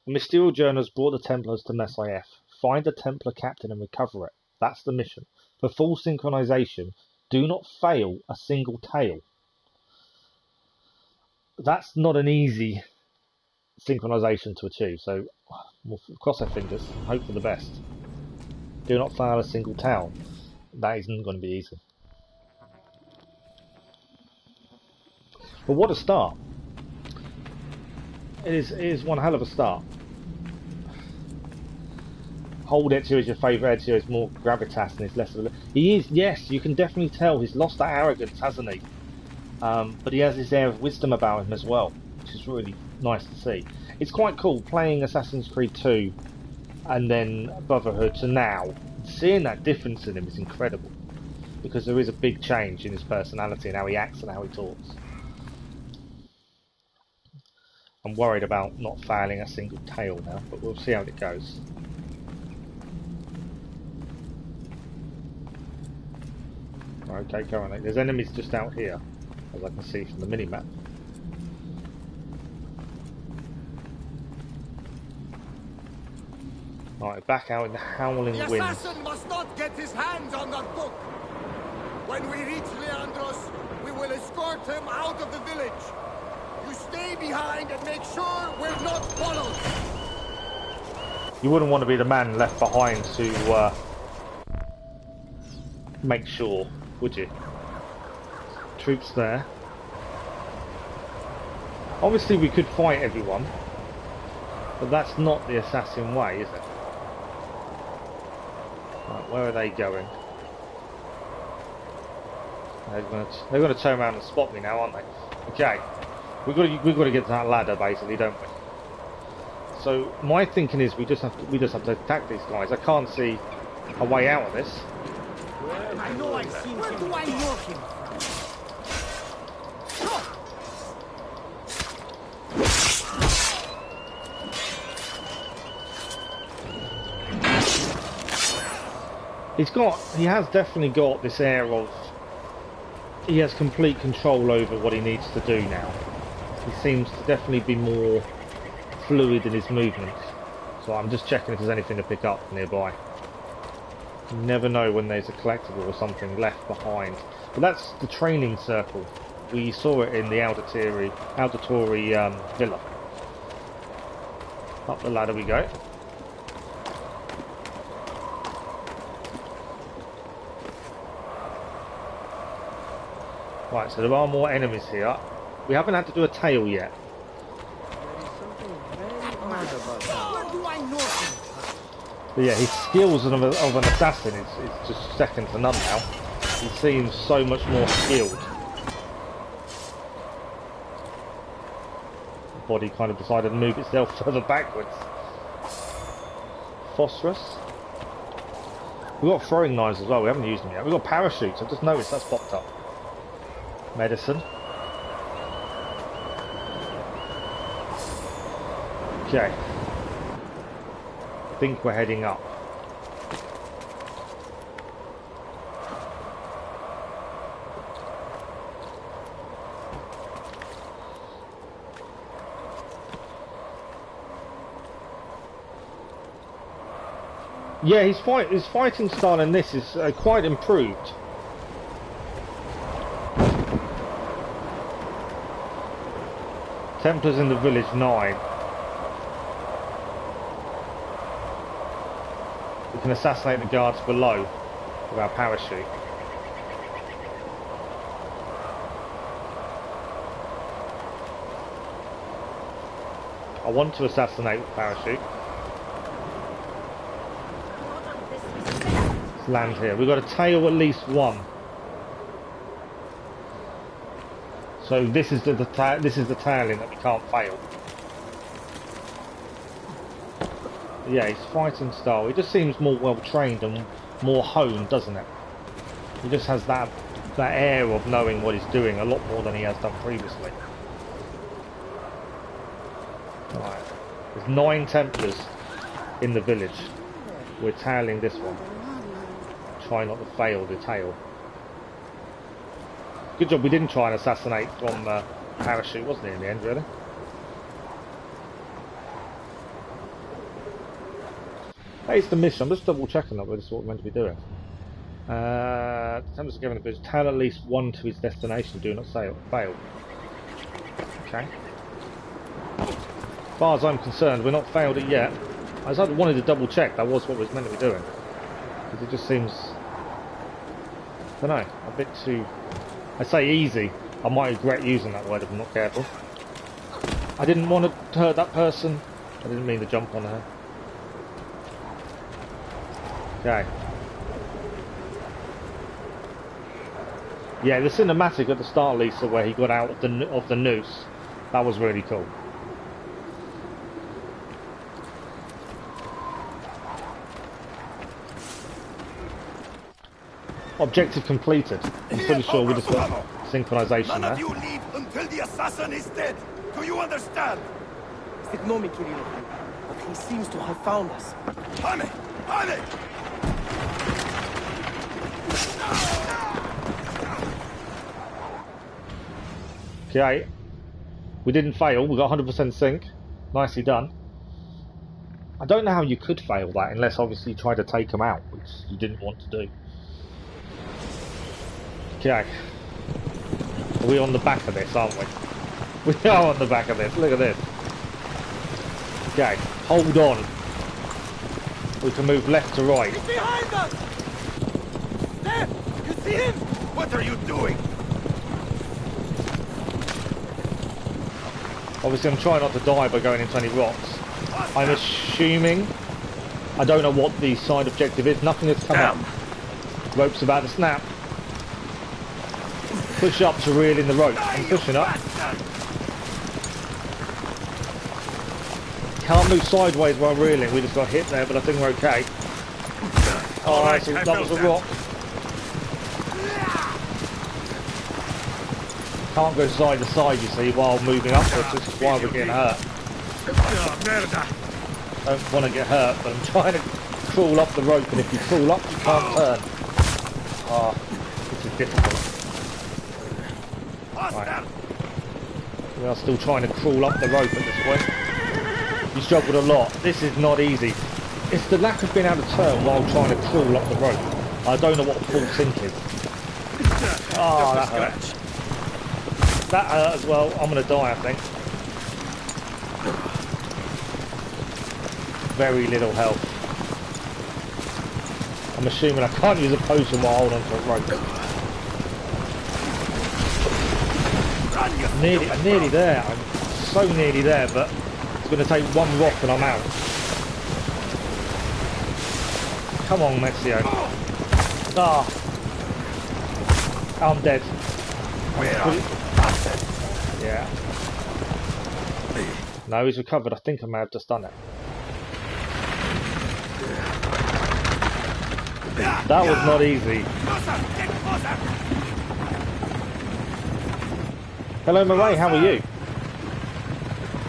The Mysterial Journals brought the Templars to Messiah. Find the Templar captain and recover it. That's the mission. For full synchronization, do not fail a single tale. That's not an easy synchronization to achieve, so we'll cross our fingers, hope for the best. Do not fail a single tale. That isn't going to be easy. But what a start. It is one hell of a start. Hold Ezio is your favourite. Ezio is more gravitas and is less of a... He is, yes, you can definitely tell he's lost that arrogance, hasn't he? But he has this air of wisdom about him as well, which is really nice to see. It's quite cool playing Assassin's Creed 2 and then Brotherhood to now. Seeing that difference in him is incredible, because there is a big change in his personality and how he acts and how he talks. I'm worried about not failing a single tail now, but we'll see how it goes. Okay, currently there's enemies just out here, as I can see from the mini-map. Alright, back out in the howling wind. The assassin must not get his hands on that book. When we reach Leandros, we will escort him out of the village. You stay behind and make sure we're not followed. You wouldn't want to be the man left behind to make sure, would you? Troops there. Obviously we could fight everyone, but that's not the assassin way, is it? Right, where are they going? They're going to turn around and spot me now, aren't they? Okay, we've got to get to that ladder basically, don't we? So my thinking is we just have to attack these guys. I can't see a way out of this. I know I've seen him. Where do I know him He has definitely got this air of, he has complete control over what he needs to do now. He seems to definitely be more fluid in his movements. So I'm just checking if there's anything to pick up nearby. You never know when there's a collectible or something left behind. But that's the training circle. We saw it in the Auditory Villa. Up the ladder we go. Right, so there are more enemies here. We haven't had to do a tail yet. Where do I know him? But yeah, his skills of an assassin is just second to none now. He seems so much more skilled. The body kind of decided to move itself further backwards. Phosphorus. We've got throwing knives as well, we haven't used them yet. We've got parachutes, I've just noticed that's popped up. Medicine. Okay. I think we're heading up. Yeah, his fighting style in this is quite improved. Templars in the village 9. We can assassinate the guards below with our parachute. I want to assassinate with parachute. Let's land here. We've got to tail at least one. So this is the tailing that we can't fail. Yeah, his fighting style, it just seems more well trained and more honed, doesn't it? He just has that air of knowing what he's doing a lot more than he has done previously. Right. There's 9 Templars in the village. We're tailing this one. Try not to fail the tail. Good job we didn't try and assassinate from parachute, wasn't it, in the end, really? That is the mission. I'm just double checking that this is what we're meant to be doing. Templars are given the village. Tail at least one to his destination. Do not fail. Okay. As far as I'm concerned, we're not failed it yet. I just wanted to double check that was what we was meant to be doing. Because it just seems, I don't know, a bit too, I say easy, I might regret using that word if I'm not careful. I didn't want to hurt that person. I didn't mean to jump on her. Okay. Yeah, the cinematic at the start, Lisa, where he got out of the noose, that was really cool. Objective completed. I'm pretty sure we just got synchronization None there. of you leave until the assassin is dead. Do you understand? Ignore me, Kirillov, but he seems to have found us. On it! On it! Okay. We didn't fail. We got 100% sync. Nicely done. I don't know how you could fail that unless obviously you tried to take them out, which you didn't want to do. Okay. We're on the back of this, aren't we? We are on the back of this. Look at this. Okay. Hold on. We can move left to right. He's behind us! There! You see him? What are you doing? Obviously I'm trying not to die by going into any rocks. I'm assuming... I don't know what the side objective is. Nothing has come up. Rope's about to snap. Push up to reel in the rope. I'm pushing up. Can't move sideways while reeling. We just got hit there, but I think we're okay. Oh, right, that was a rock. Can't go side to side, you see, while moving upwards. This is why we're getting hurt. Don't want to get hurt, but I'm trying to crawl up the rope, and if you crawl up, you can't turn. Oh, this is difficult. Right. We are still trying to crawl up the rope at this point. You struggled a lot. This is not easy. It's the lack of being able to turn while trying to crawl up the rope. I don't know what full sink is. Oh, that hurt. That hurt as well. I'm going to die, I think. Very little health. I'm assuming I can't use a potion while holding onto a rope. I'm nearly there. I'm so nearly there, but it's going to take one rock and I'm out. Come on, Ezio. Ah. I'm dead. Yeah. No, he's recovered. I think I may have just done it. That was not easy. Hello, Murray. How are you?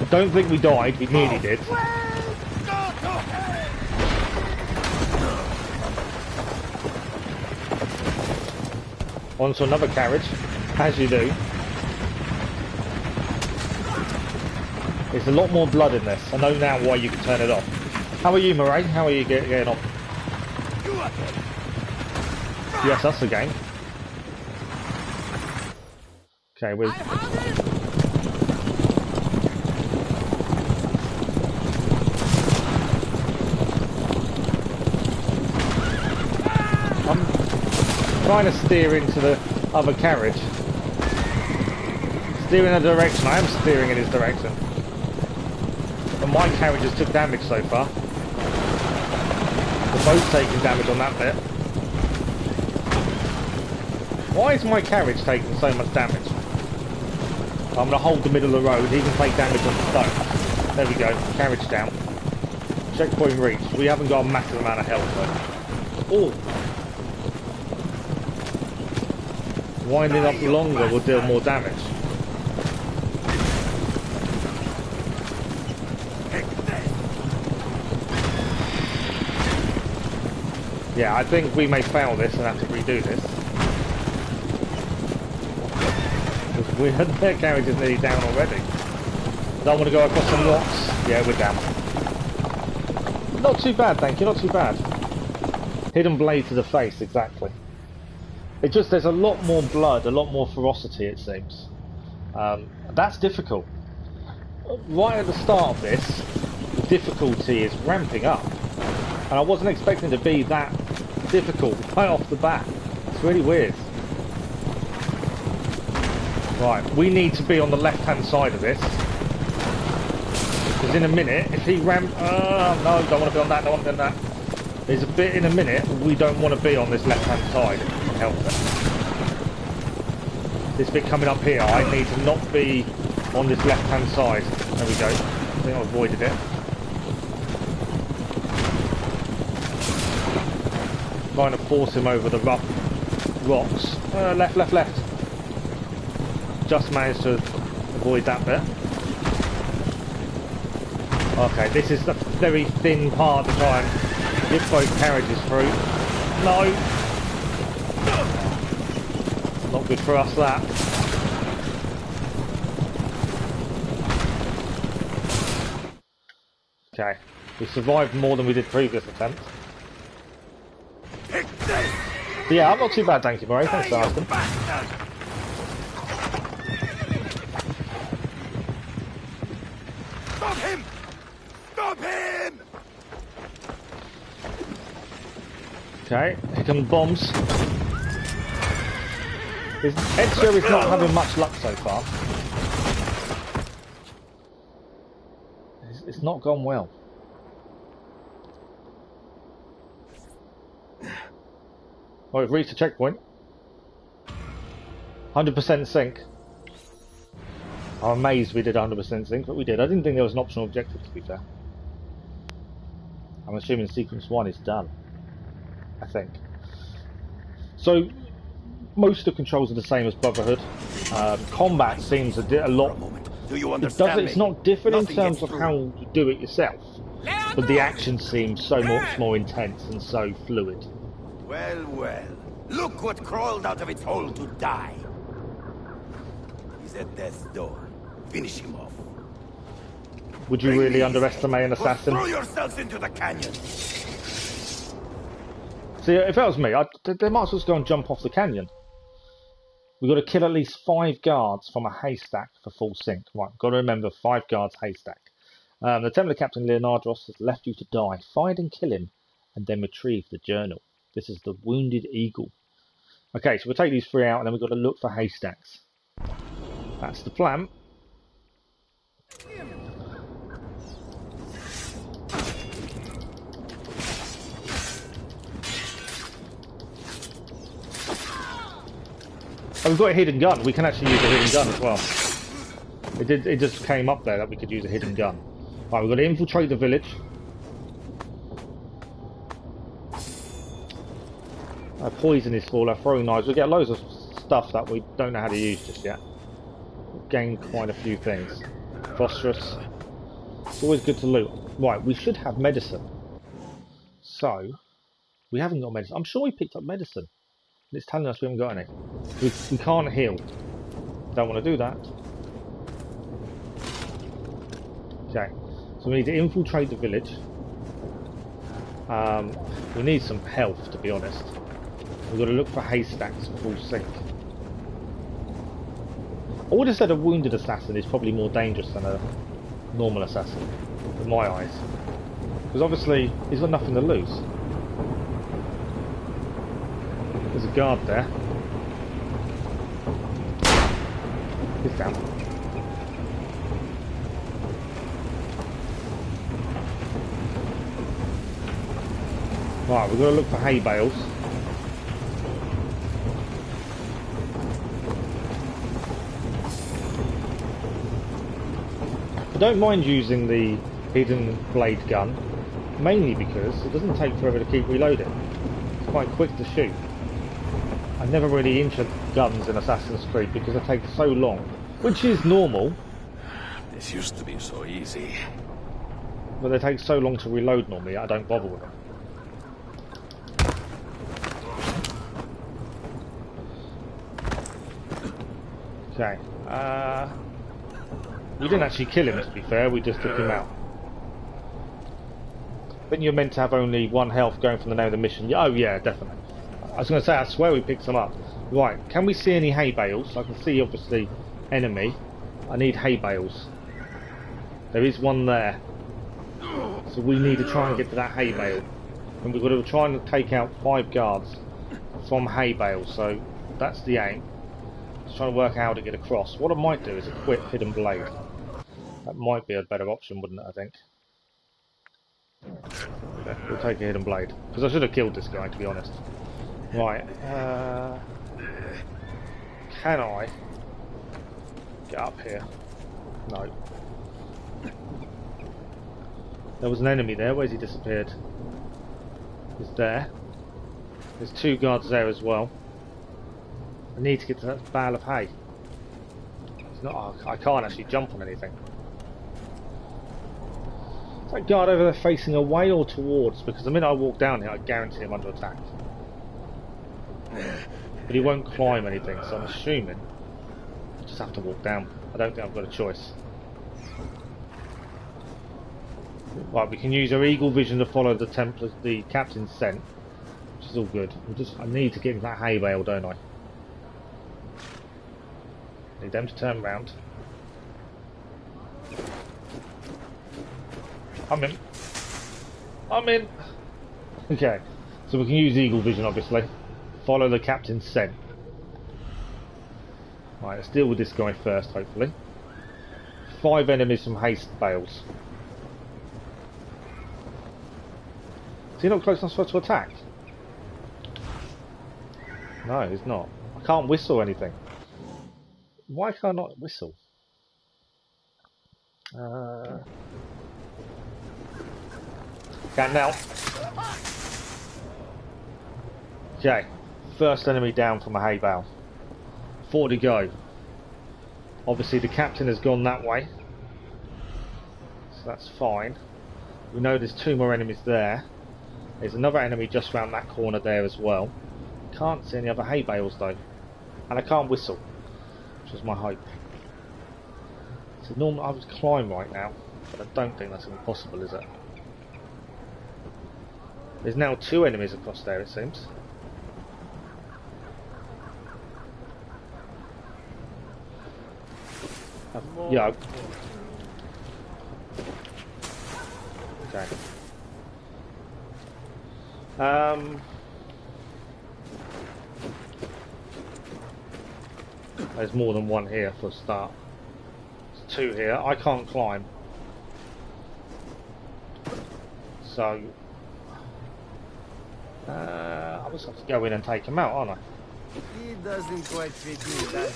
I don't think we died. We nearly did. On to another carriage, as you do. There's a lot more blood in this. I know now why you can turn it off. How are you, Murray? How are you getting on? Yes, that's the game. Okay, we're... I'm trying to steer into the other carriage. Steer in a direction. I am steering in his direction. But my carriage has took damage so far. We're both taking damage on that bit. Why is my carriage taking so much damage? I'm going to hold the middle of the road. He can take damage on the stone. There we go. Carriage down. Checkpoint reached. We haven't got a massive amount of health though. Oh! Winding up longer will deal more damage. Yeah, I think we may fail this and have to redo this. Their carriage is nearly down already. Don't want to go across some rocks. Yeah, we're down. Not too bad, thank you, not too bad. Hidden blade to the face, exactly. It just, there's a lot more blood, a lot more ferocity, it seems. That's difficult. Right at the start of this, the difficulty is ramping up. And I wasn't expecting to be that difficult right off the bat. It's really weird. Right, we need to be on the left-hand side of this. Because in a minute, if he ram... Oh, no, don't want to be on that, don't want to be on that. There's a bit in a minute we don't want to be on this left-hand side, if we can help it. This bit coming up here, I need to not be on this left-hand side. There we go. I think I avoided it. Trying to force him over the rough rocks. Left, left, left. Just managed to avoid that bit. Okay, this is the very thin part to try and get both carriages through. No! Not good for us, that. Okay, we survived more than we did previous attempts. Yeah, I'm not too bad, thank you, Murray. Thanks for asking. Stop him! Stop him! Okay, here come the bombs. Ezio is not having much luck so far. It's not gone well. Well, we've reached a checkpoint. 100% sync. I'm amazed we did 100% sync, but we did. I didn't think there was an optional objective, to be fair. I'm assuming sequence 1 is done. I think. So, most of the controls are the same as Brotherhood. Combat seems a lot... Do you understand it's not different in terms of how you do it yourself. But the action seems so much more intense and so fluid. Well, well. Look what crawled out of its hole to die. He's at death's door. Finish him off. Would you really underestimate an assassin? Throw yourselves into the canyon. See, if that was me, they might as well just go and jump off the canyon. We've got to kill at least 5 guards from a haystack for full sync. Right, got to remember 5 guards haystack. The Templar Captain Leonardos has left you to die. Find and kill him, and then retrieve the journal. This is the Wounded Eagle. Okay, so we'll take these 3 out, and then we've got to look for haystacks. That's the plan. Oh, we've got a hidden gun. We can actually use a hidden gun as well. It just came up there that we could use a hidden gun. Right, we've got to infiltrate the village. Poison is full, our throwing knives. We get loads of stuff that we don't know how to use just yet. We've gained quite a few things. Phosphorus. It's always good to loot. Right, we should have medicine. So, we haven't got medicine. I'm sure we picked up medicine. It's telling us we haven't got any. We can't heal. Don't want to do that. Okay, so we need to infiltrate the village. We need some health, to be honest. We've got to look for haystacks for full sync. I would have said a wounded assassin is probably more dangerous than a normal assassin, in my eyes. Because obviously, he's got nothing to lose. There's a guard there. He's down. Right, we've got to look for hay bales. I don't mind using the hidden blade gun, mainly because it doesn't take forever to keep reloading. It's quite quick to shoot. I've never really entered guns in Assassin's Creed because they take so long, which is normal. This used to be so easy. But they take so long to reload normally, I don't bother with them. Okay, we didn't actually kill him, to be fair, we just took him out. I think you're meant to have only 1 health going from the name of the mission. Oh yeah, definitely. I was going to say, I swear we picked some up. Right, can we see any hay bales? I can see, obviously, enemy. I need hay bales. There is one there. So we need to try and get to that hay bale. And we've got to try and take out 5 guards from hay bales, so that's the aim. Just trying to work out how to get across. What I might do is equip Hidden Blade. That might be a better option, wouldn't it, I think? Okay, we'll take a Hidden Blade. Because I should have killed this guy, to be honest. Right, can I get up here? No. There was an enemy there. Where's he disappeared? He's there. There's two guards there as well. I need to get to that bale of hay. It's not. I can't actually jump on anything. Is that guard over there facing away or towards? Because the minute I walk down here, I guarantee I'm under attack. But he won't climb anything, so I'm assuming I just have to walk down. I don't think I've got a choice. Right, we can use our eagle vision to follow the captain's scent, which is all good. I need to get into that hay bale, don't I? Need them to turn round. I'm in. I'm in. Okay, so we can use eagle vision, obviously. Follow the captain's scent. Right, let's deal with this guy first, hopefully. 5 enemies from haste bales. Is he not close enough for us to attack? No, he's not. I can't whistle anything. Why can't I not whistle? Can now. Okay, first enemy down from a hay bale. 4 to go. Obviously the captain has gone that way, so that's fine. We know there's 2 more enemies there. There's another enemy just round that corner there as well. Can't see any other hay bales though, and I can't whistle, which was my hope. So normally I would climb right now, but I don't think that's impossible, is it? There's now 2 enemies across there, it seems. Yeah. Okay. There's more than 1 here for a start. There's 2 here. I can't climb. So I just have to go in and take him out, aren't I? He doesn't quite fit in that.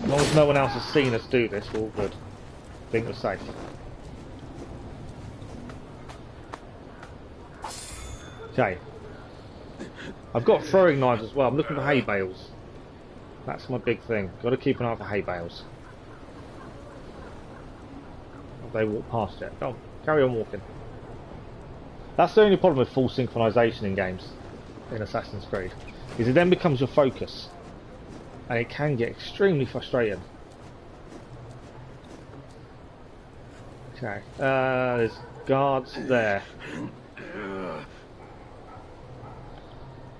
As long as no one else has seen us do this, we're all good. I think we're safe. Okay. I've got throwing knives as well. I'm looking for hay bales. That's my big thing. Got to keep an eye for hay bales. Have they walked past yet? Oh, carry on walking. That's the only problem with full synchronization in games, in Assassin's Creed, is it then becomes your focus, and it can get extremely frustrating. Okay, there's guards there.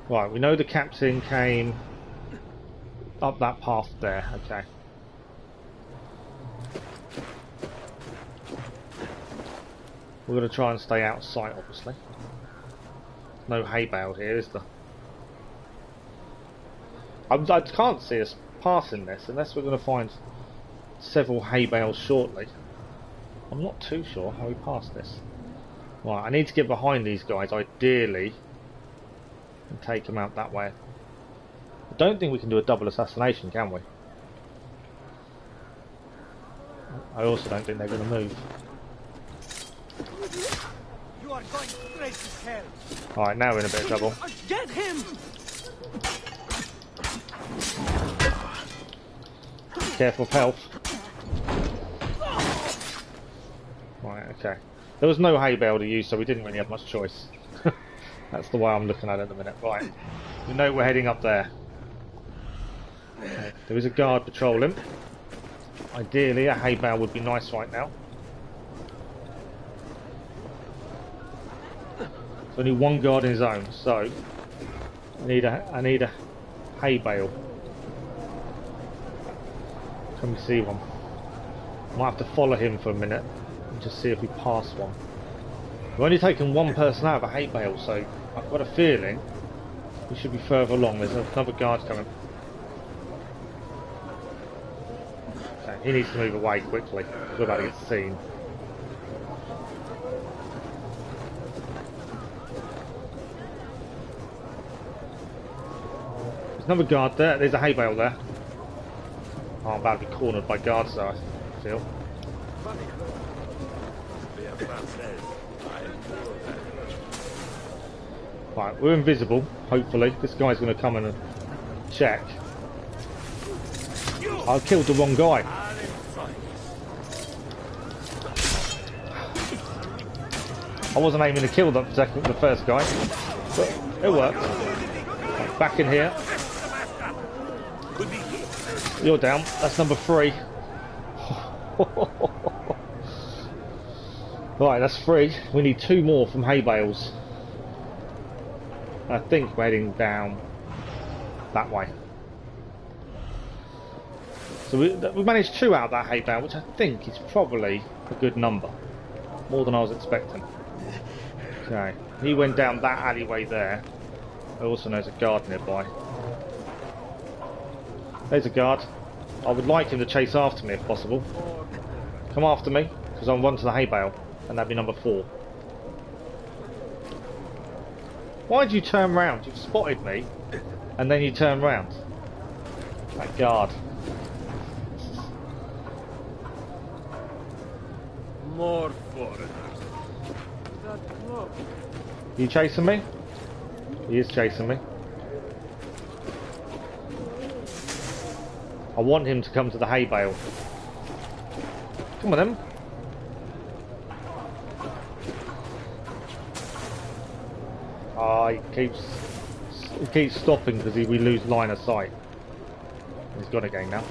Right, we know the captain came up that path there. Okay. We're going to try and stay out of sight, obviously. No hay bale here, is there? I can't see us passing this unless we're going to find several hay bales shortly. I'm not too sure how we pass this. Right, I need to get behind these guys, ideally, and take them out that way. I don't think we can do a double assassination, can we? I also don't think they're going to move. You are going straight to hell. Alright, now we're in a bit of trouble. Get him! Careful of health. Right, okay. There was no hay bale to use, so we didn't really have much choice. That's the way I'm looking at it at the minute. Right, we know we're heading up there. Okay. There is a guard patrolling. Ideally, a hay bale would be nice right now. There's only 1 guard in his own, so I need a hay bale. Can we see one? Might have to follow him for a minute and just see if we pass one. We're only taking one person out of a hay bale, so I've got a feeling we should be further along. There's another guard coming. Okay, he needs to move away quickly. We're about to get seen. There's another guard there. There's a hay bale there. Oh, I'm about to be cornered by guards, though, I feel. Right, we're invisible, hopefully. This guy's going to come in and check. I killed the wrong guy. I wasn't aiming to kill the first guy, but it worked. Right, back in here. You're down. That's number 3. Right, that's 3. We need 2 more from hay bales. I think we're heading down that way. So we managed 2 out of that hay bale, which I think is probably a good number. More than I was expecting. Okay, he went down that alleyway there. I also know there's a guard nearby. There's a guard. I would like him to chase after me if possible. Come after me, because I'll run to the hay bale, and that'd be number 4. Why'd you turn round? You've spotted me, and then you turn round. That guard. More foreigners. You chasing me? He is chasing me. I want him to come to the hay bale. Come on then. Oh, he keeps stopping because we lose line of sight. He's got again now.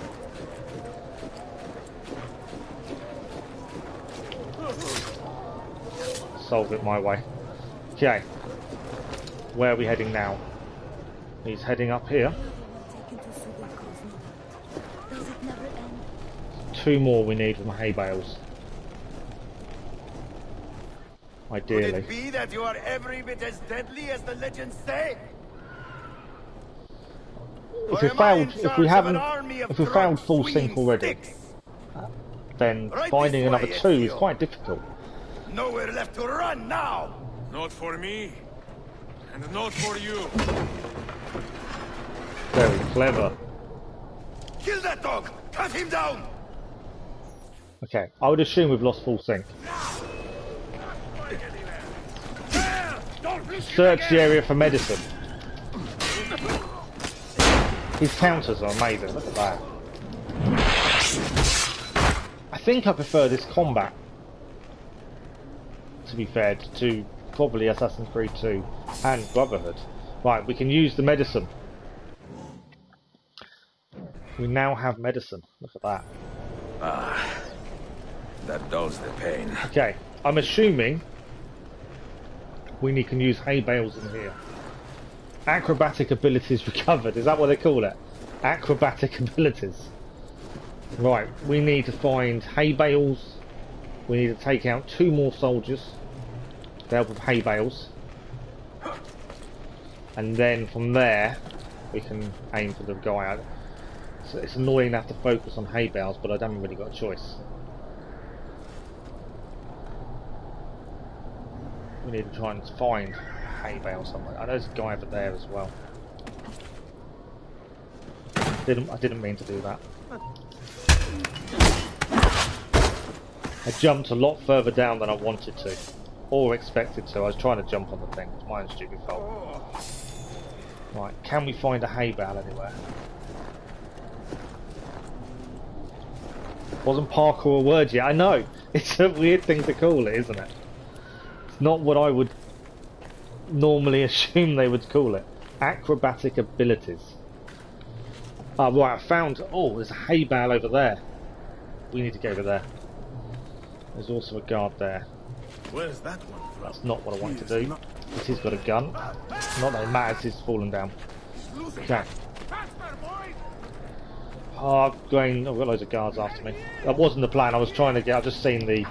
Solve it my way. Okay. Where are we heading now? He's heading up here. 2 more we need from hay bales. Ideally. Could it be that you are every bit as deadly as the legends say? If we found full sync already, then finding another 2 is quite difficult. Nowhere left to run now. Not for me, and not for you. Very clever. Kill that dog! Cut him down! Okay, I would assume we've lost full sync. Search the area for medicine. His counters are amazing, look at that. I think I prefer this combat, to be fair, to probably Assassin's Creed 2 and Brotherhood. Right, we can use the medicine. We now have medicine, look at that. Ah, that dulls the pain. Okay, I'm assuming we can use hay bales in here. Acrobatic abilities recovered, is that what they call it? Acrobatic abilities. Right, we need to find hay bales. We need to take out 2 more soldiers to help with hay bales. And then from there, we can aim for the guy out. So it's annoying to have to focus on hay bales, but I haven't really got a choice. We need to try and find a hay bale somewhere. I know there's a guy over there as well. I didn't mean to do that. I jumped a lot further down than I wanted to, or expected to. I was trying to jump on the thing. It's my own stupid fault. Right, can we find a hay bale anywhere? Wasn't parkour a word yet? I know. It's a weird thing to call it, isn't it? It's not what I would normally assume they would call it. Acrobatic abilities. Ah, right, I found... Oh, there's a hay bale over there. We need to go over there. There's also a guard there. Where's that one from? That's not what I want to do. But he's got a gun. Not that it matters, he's fallen down. Okay. Oh, I've got loads of guards after me. That wasn't the plan, I was trying to get... I've just seen the...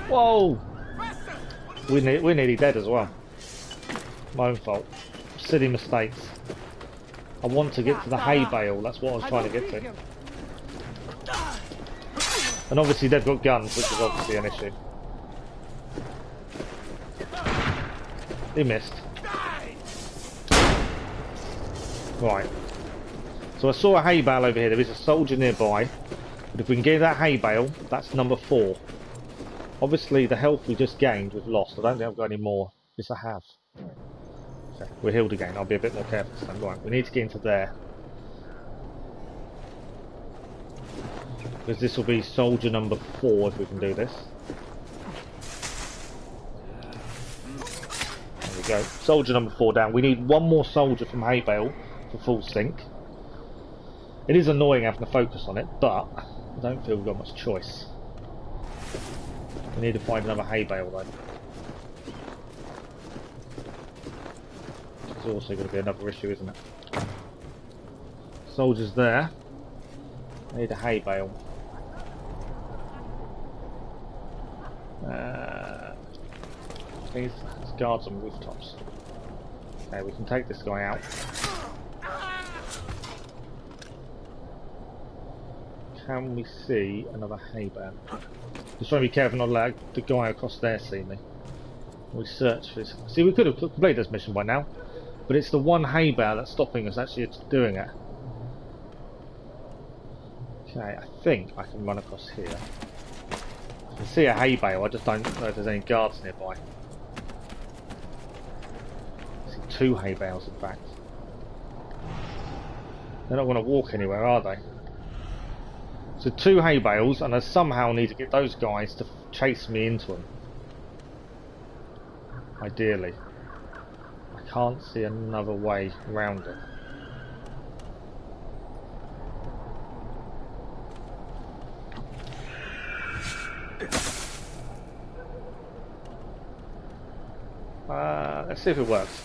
Whoa! We're nearly dead as well. My own fault. Silly mistakes. I want to get to the hay bale, that's what I was trying to get to. And obviously they've got guns, which is obviously an issue. He missed. Right. So I saw a hay bale over here. There is a soldier nearby. But if we can get that hay bale, that's number 4. Obviously the health we just gained we've lost. I don't think I've got any more. Yes, I have. Okay, we're healed again. I'll be a bit more careful this time. Right, we need to get into there. Because this will be soldier number 4 if we can do this. There we go. Soldier number 4 down. We need one more soldier from hay bale for full sync. It is annoying having to focus on it, but I don't feel we've got much choice. We need to find another hay bale though. Which is also going to be another issue, isn't it? Soldiers there. I need a hay bale. There's guards on rooftops. Okay, we can take this guy out. Can we see another hay bale? Just trying to be careful not to let the guy across there see me. We search for this. See, we could have completed this mission by now, but it's the one hay bale that's stopping us actually doing it. Okay, I think I can run across here. I can see a hay bale, I just don't know if there's any guards nearby. I see 2 hay bales in fact. They're not going to walk anywhere, are they? So 2 hay bales, and I somehow need to get those guys to chase me into them. Ideally. I can't see another way around it. Let's see if it works.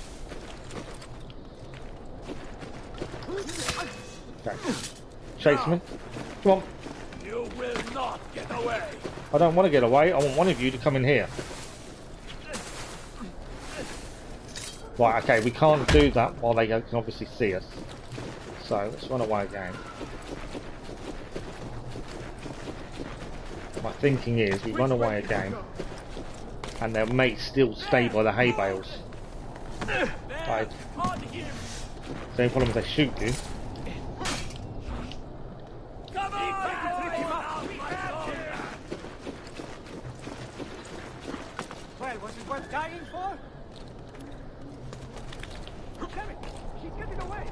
Okay. Chase me. Come on. You will not get away. I don't want to get away. I want one of you to come in here. Right, okay, we can't do that while they can obviously see us. So, let's run away again. My thinking is, we run away again, and their mates still stay by the hay bales. Right. The only problem is they shoot you. Well, was it worth dying for? Damn it! She's getting away.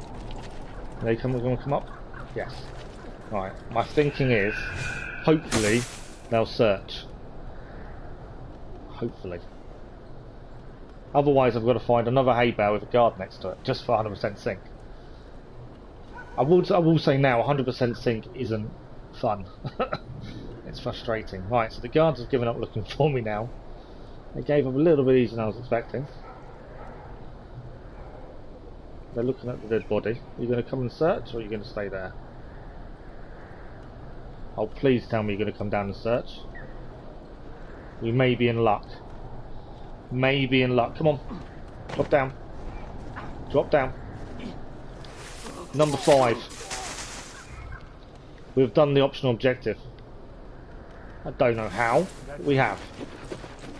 Are they going to come up? Yes. Right. My thinking is, hopefully, they'll search. Hopefully. Otherwise, I've got to find another hay bale with a guard next to it, just for 100% sync. I will say now, 100% sync isn't fun. It's frustrating. Right, so the guards have given up looking for me now. They gave up a little bit easier than I was expecting. They're looking at the dead body. Are you going to come and search, or are you going to stay there? Oh, please tell me you're going to come down and search. We may be in luck. Maybe in luck. Come on. Drop down. Drop down. Number 5. We've done the optional objective. I don't know how. We have.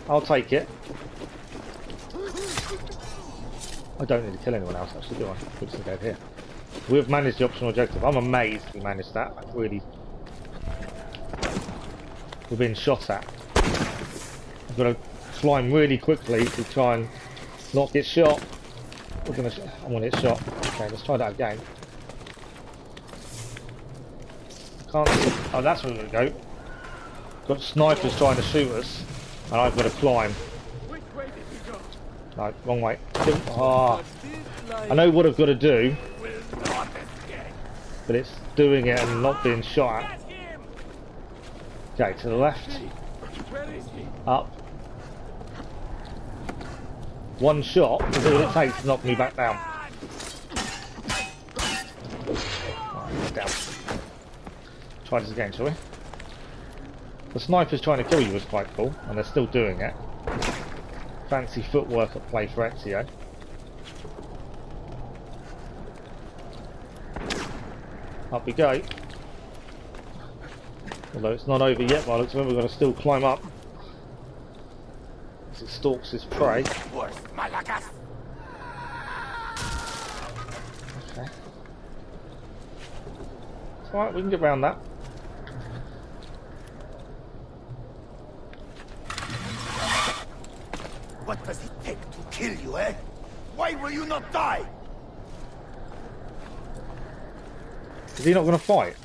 I'll take it. I don't need to kill anyone else actually, do I? We're just going to go here. We've managed the optional objective. I'm amazed we managed that. I really... We're being shot at. I've got to climb really quickly to try and not get shot. We're gonna. I want to get shot. Okay, let's try that again. I can't. Oh, that's where we're gonna go. Got snipers trying to shoot us, and I've got to climb. Which way did you go? No, wrong way. Ah, I know what I've got to do, but it's doing it and not being shot at. Okay, to the left. Up. One shot is all it takes to knock me back down. Right, down. Try this again, shall we? The snipers trying to kill you was quite cool, and they're still doing it. Fancy footwork at play for Ezio. Up we go. Although it's not over yet, by the looks of it, we've got to still climb up as it stalks his prey. Okay. It's alright, we can get around that. What does it take to kill you, eh? Why will you not die? Is he not going to fight?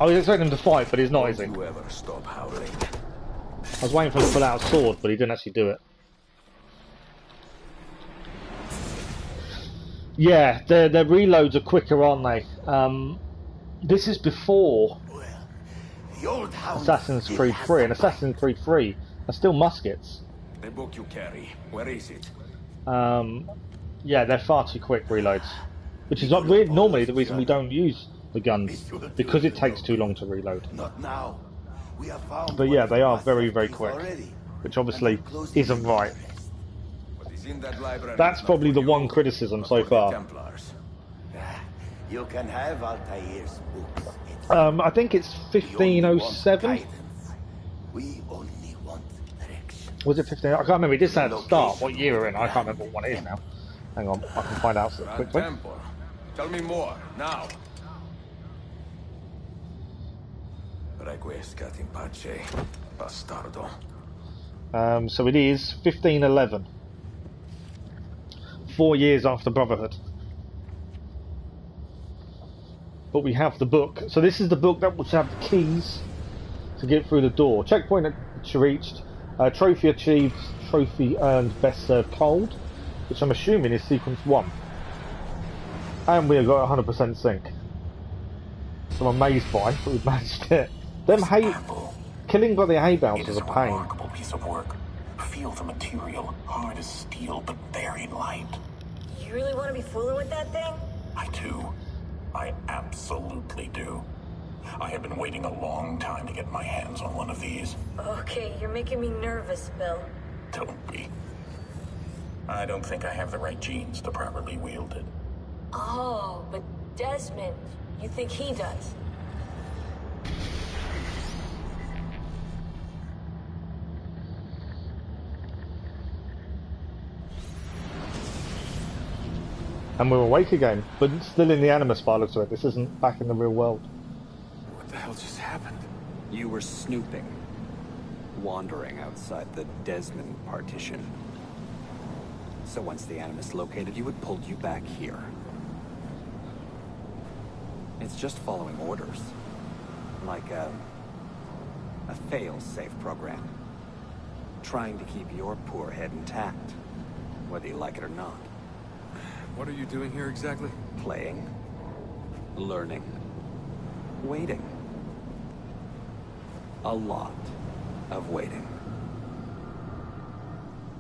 I was expecting him to fight, but he's not, is he? You ever stop howling? I was waiting for him to pull out a sword, but he didn't actually do it. Yeah, their reloads are quicker, aren't they? This is before Assassin's Creed 3, and Assassin's Creed 3 are still muskets. The book you carry, where is it? Yeah, they're far too quick reloads, which is not really normally the reason we don't use the guns, because it takes too long to reload. Not now. We have found But yeah, they are very, very quick, which obviously isn't right. What is in that library? That's probably the one criticism so far. You can have Altair's books. I think it's 1507. We only want direction. Was it 15? I can't remember. It did say at the start what year we're in. I can't remember what one it is now. Hang on, I can find out quickly. Tell me more now. Requiescat in pace, bastardo. So it is 1511. 4 years after Brotherhood. But we have the book. So this is the book that will have the keys to get through the door. Checkpoint reached. Trophy achieved. Trophy earned. Best served cold, which I'm assuming is sequence 1. And we have got 100% sync. So I'm amazed by, but we've managed it. Them killing by the hay bales is a pain. Remarkable piece of work. Feel the material, hard as steel, but very light. You really want to be fooling with that thing? I do. I absolutely do. I have been waiting a long time to get my hands on one of these. Okay, you're making me nervous, Bill. Don't be. I don't think I have the right genes to properly wield it. Oh, but Desmond, you think he does? And we're awake again, but still in the Animus by the looks of it. This isn't back in the real world. What the hell just happened? You were snooping, wandering outside the Desmond partition. So once the Animus located you, it pulled you back here. It's just following orders. Like a fail-safe program. Trying to keep your poor head intact, whether you like it or not. What are you doing here exactly? Playing. Learning. Waiting. A lot of waiting.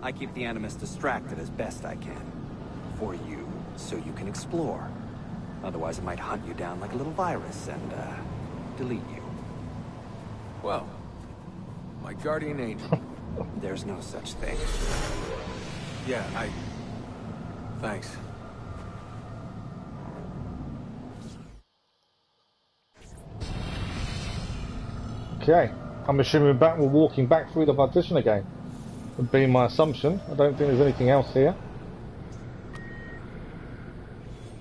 I keep the Animus distracted as best I can. For you, so you can explore. Otherwise it might hunt you down like a little virus and, delete you. Well, my guardian angel. There's no such thing. Yeah, thanks. Okay, I'm assuming we're walking back through the partition again. Would be my assumption. I don't think there's anything else here.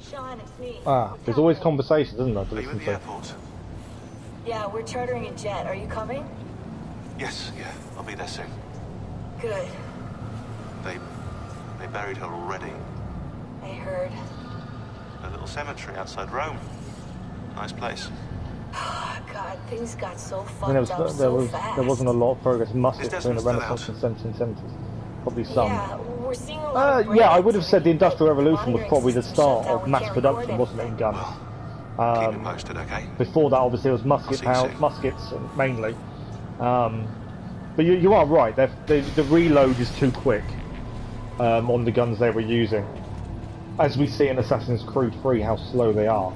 Sean, it's me. There's always conversations, isn't there, to Are you listen at the to? airport? Yeah, we're chartering a jet. Are you coming? Yes, yeah, I'll be there soon. Good. They buried her already. I heard. A little cemetery outside Rome. Nice place. God, things got so fucked I mean, up so fast. there wasn't a lot of progress must Is between the Desmond Renaissance still and 1770s. Probably some. Yeah, we're seeing a lot of Yeah, I break-ins would have said the and Industrial Revolution was monitoring probably the systems start shut down. of We mass can't production, record wasn't it, in guns? Keep it posted, okay? Before that, obviously, it was muskets mainly. But you are right. The reload is too quick on the guns they were using, as we see in Assassin's Creed 3 how slow they are.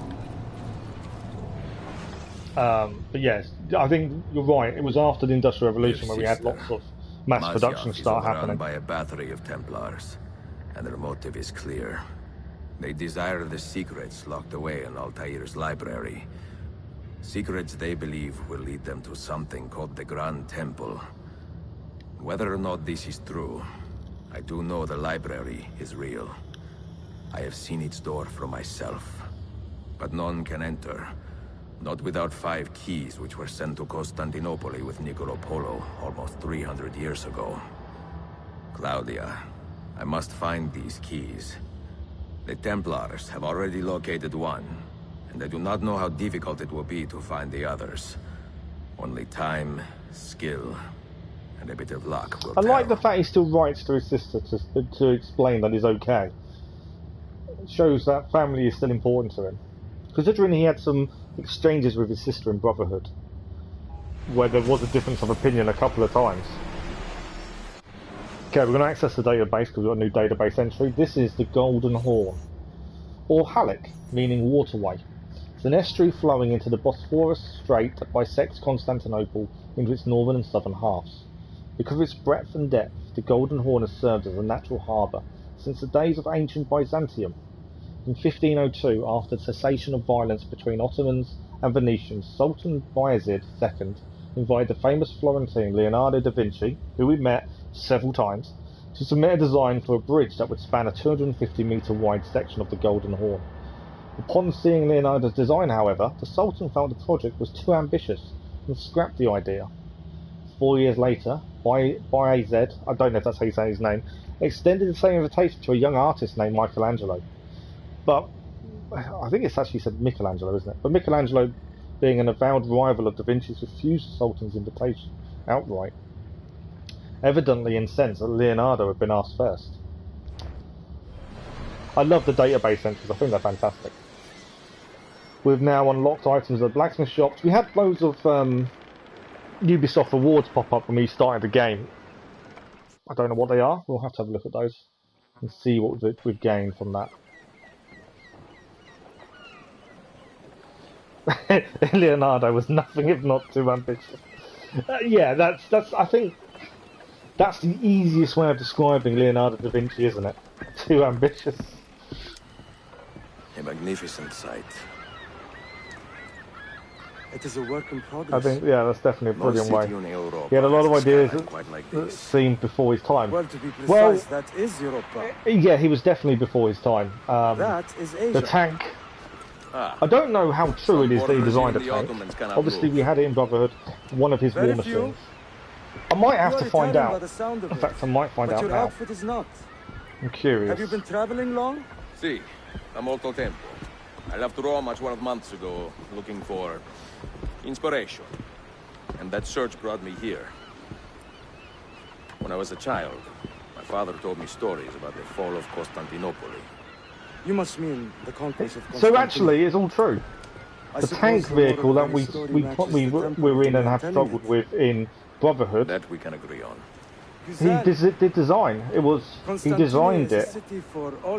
But yes, I think you're right. It was after the Industrial Revolution where we had lots of mass production start happening. By a battery of Templars, and their motive is clear. They desire the secrets locked away in Altair's library. Secrets they believe will lead them to something called the Grand Temple. Whether or not this is true, I do know the library is real. I have seen its door for myself. But none can enter. Not without 5 keys which were sent to Constantinople with Niccolo Polo almost 300 years ago. Claudia, I must find these keys. The Templars have already located one, and I do not know how difficult it will be to find the others. Only time, skill, and a bit of luck will I like tell. the fact he still writes to his sister to explain that he's okay. It shows that family is still important to him. Considering he had some exchanges with his sister in Brotherhood, where there was a difference of opinion a couple of times. Okay, we're going to access the database because we've got a new database entry. This is the Golden Horn, or Halleck, meaning waterway. It's an estuary flowing into the Bosphorus Strait that bisects Constantinople into its northern and southern halves. Because of its breadth and depth, the Golden Horn has served as a natural harbour since the days of ancient Byzantium. In 1502, after the cessation of violence between Ottomans and Venetians, Sultan Bayezid II invited the famous Florentine Leonardo da Vinci, who we met several times, to submit a design for a bridge that would span a 250-metre wide section of the Golden Horn. Upon seeing Leonardo's design, however, the Sultan felt the project was too ambitious and scrapped the idea. 4 years later, Bayezid, I don't know if that's how you say his name, extended the same invitation to a young artist named Michelangelo. But I think it's actually said Michelangelo, isn't it? But Michelangelo, being an avowed rival of Da Vinci's, refused the Sultan's invitation outright, evidently incensed that Leonardo had been asked first. I love the database entries, I think they're fantastic. We've now unlocked items at blacksmith shops. We had loads of Ubisoft rewards pop up when we started the game. I don't know what they are, we'll have to have a look at those and see what we've gained from that. Leonardo was nothing if not too ambitious. Yeah, that's. I think that's the easiest way of describing Leonardo da Vinci, isn't it? Too ambitious. A magnificent sight. It is a work in progress. I think, yeah, that's definitely a brilliant way. He had a lot of ideas that seemed before his time. Well, to be precise, that is Europa. Yeah, he was definitely before his time. That is Asia. The tank. I don't know how true it is that he designed a tank. Obviously, we had it in Brotherhood, one of his war machines. I might have to find out. In fact, I might find out now. But your outfit is not. I'm curious. Have you been traveling long? Si, da molto tempo. I left Rome 12 months ago, looking for inspiration. And that search brought me here. When I was a child, my father told me stories about the fall of Constantinople. You must mean the conquest of So actually, it's all true. The tank vehicle that we were in and have struggled with in Brotherhood, that we can agree on. He did design. He designed it,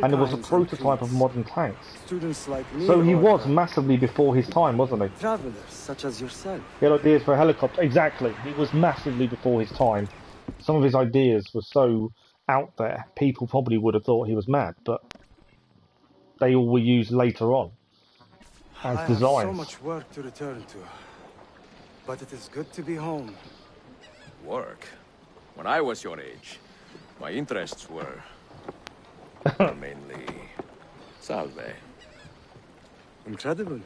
and it was a prototype of modern tanks. So he was massively before his time, wasn't he? Travelers such as yourself. He had ideas for a helicopter. Exactly. He was massively before his time. Some of his ideas were so out there, people probably would have thought he was mad, but they all were used later on as designs. I have so much work to return to, but it is good to be home. Work? When I was your age, my interests were mainly salve. Incredible.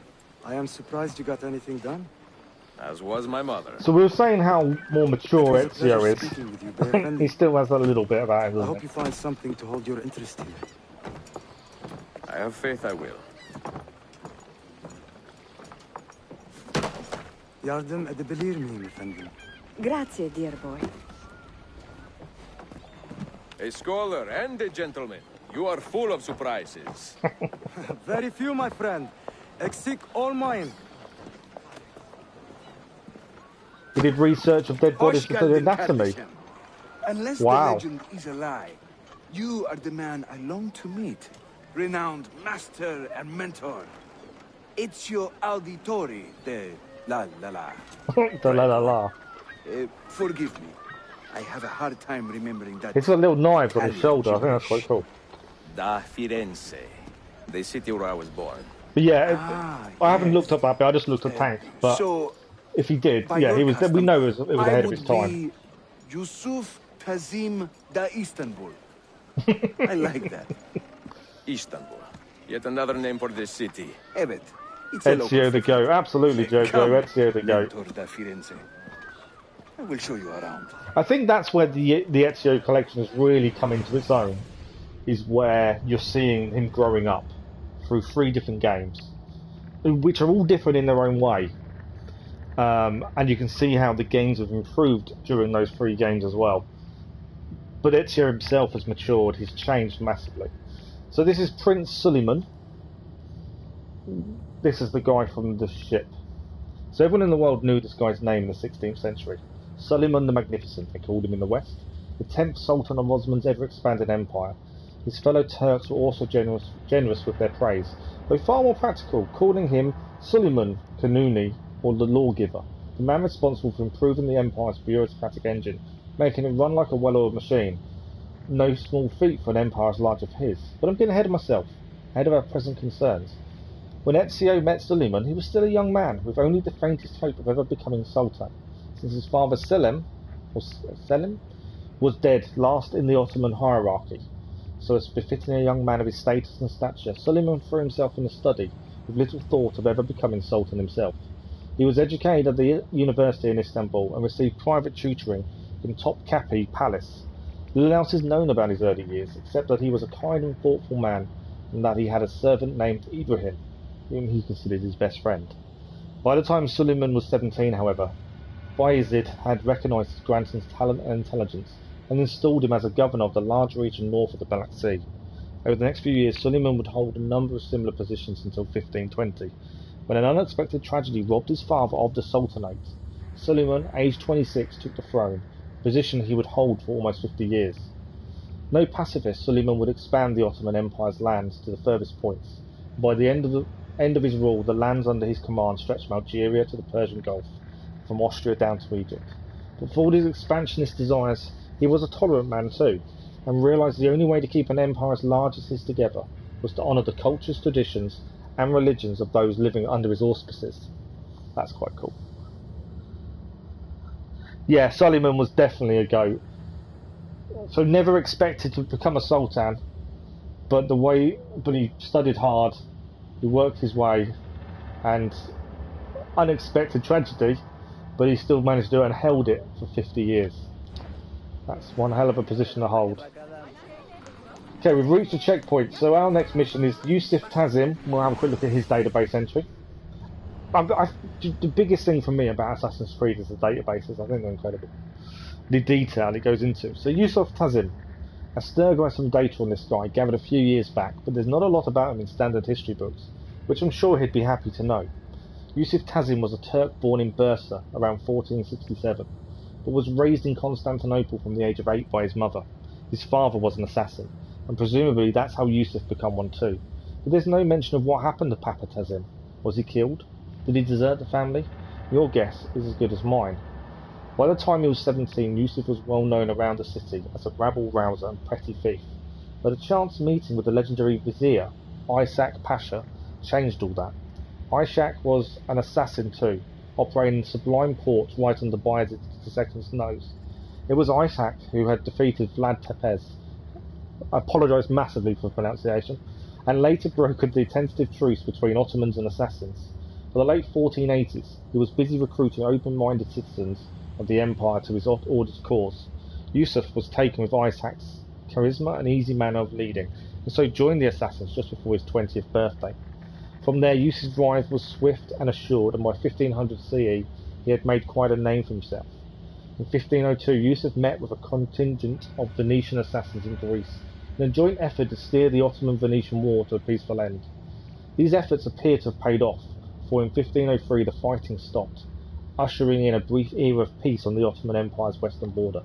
I am surprised you got anything done. As was my mother. So we were saying how more mature Ezio is. I think he still has a little bit about him. I hope you find something to hold your interest here. I have faith I will. Yardım edebilir miyim efendim? Grazie, dear boy. A scholar and a gentleman. You are full of surprises. Very few, my friend. Exceed all mine. He did research of dead bodies for the anatomy. Unless wow. The legend is a lie, you are the man I long to meet. Renowned master and mentor. Ezio Auditore, the La la la. La la la la. Forgive me. I have a hard time remembering that. It's got little knives on his Italian shoulder. I think that's quite cool. Da Firenze, the city where I was born. But yeah, I haven't looked up that bit. I just looked at tanks. But so, if he did, by yeah, your he was. custom, We know it was ahead of his I time. would be Yusuf Kazim da Istanbul. I like that. Istanbul. Yet another name for this city. Evet. It's a local Ezio the Goat. Absolutely, Jojo. Ezio the Goat. Mentor da Firenze. I will show you around. I think that's where the Ezio collection has really come into its own. Is where you're seeing him growing up through 3 different games, which are all different in their own way. And you can see how the games have improved during those 3 games as well. But Ezio himself has matured, he's changed massively. So this is Prince Sullivan. This is the guy from the ship. So everyone in the world knew this guy's name in the 16th century. Sullivan the Magnificent, they called him in the West. The 10th Sultan of Osman's ever-expanded empire. His fellow Turks were also generous with their praise, though far more practical, calling him Sullivan Kanuni, or the Lawgiver, the man responsible for improving the empire's bureaucratic engine, making it run like a well-oiled machine. No small feat for an empire as large as his. But I'm getting ahead of myself, ahead of our present concerns. When Ezio met Sullivan, he was still a young man, with only the faintest hope of ever becoming Sultan, since his father Selim was dead, last in the Ottoman hierarchy. So as befitting a young man of his status and stature, Sullivan threw himself in the study, with little thought of ever becoming Sultan himself. He was educated at the university in Istanbul and received private tutoring in Topkapi Palace. Little else is known about his early years, except that he was a kind and thoughtful man, and that he had a servant named Ibrahim, whom he considered his best friend. By the time Sullivan was 17, however, Bayezid had recognised his grandson's talent and intelligence, and installed him as a governor of the large region north of the Black Sea. Over the next few years, Sullivan would hold a number of similar positions until 1520, when an unexpected tragedy robbed his father of the Sultanate. Sullivan, aged 26, took the throne, a position he would hold for almost 50 years. No pacifist, Sullivan would expand the Ottoman Empire's lands to the furthest points. By the end of his rule, the lands under his command stretched from Algeria to the Persian Gulf, from Austria down to Egypt. But for all his expansionist desires, he was a tolerant man too, and realised the only way to keep an empire as large as his together was to honour the cultures, traditions, and religions of those living under his auspices. That's quite cool. Yeah, Sullivan was definitely a goat. So never expected to become a sultan, but he studied hard, he worked his way, and unexpected tragedy, but he still managed to do it and held it for 50 years. That's one hell of a position to hold. Okay, we've reached a checkpoint, so our next mission is Yusuf Tazim. We'll have a quick look at his database entry. The biggest thing for me about Assassin's Creed is the databases. I think they're incredible. The detail it goes into. So Yusuf Tazim. I stir some data on this guy, gathered a few years back, but there's not a lot about him in standard history books, which I'm sure he'd be happy to know. Yusuf Tazim was a Turk born in Bursa around 1467, but was raised in Constantinople from the age of 8 by his mother. His father was an assassin, and presumably that's how Yusuf became one too. But there's no mention of what happened to Papa Tazim. Was he killed? Did he desert the family? Your guess is as good as mine. By the time he was 17, Yusuf was well known around the city as a rabble-rouser and petty thief, but a chance meeting with the legendary vizier, Ishak Pasha, changed all that. Ishak was an assassin too, operating sublime ports right under Bayezid II's nose. It was Ishak who had defeated Vlad Tepes, I apologise massively for pronunciation, and later brokered the tentative truce between Ottomans and assassins. For the late 1480s, he was busy recruiting open-minded citizens of the empire to his ordered cause. Yusuf was taken with Ishak's charisma and easy manner of leading, and so joined the assassins just before his 20th birthday. From there, Yusuf's rise was swift and assured, and by 1500 CE, he had made quite a name for himself. In 1502, Yusuf met with a contingent of Venetian assassins in Greece, in a joint effort to steer the Ottoman-Venetian war to a peaceful end. These efforts appear to have paid off, for in 1503 the fighting stopped, ushering in a brief era of peace on the Ottoman Empire's western border.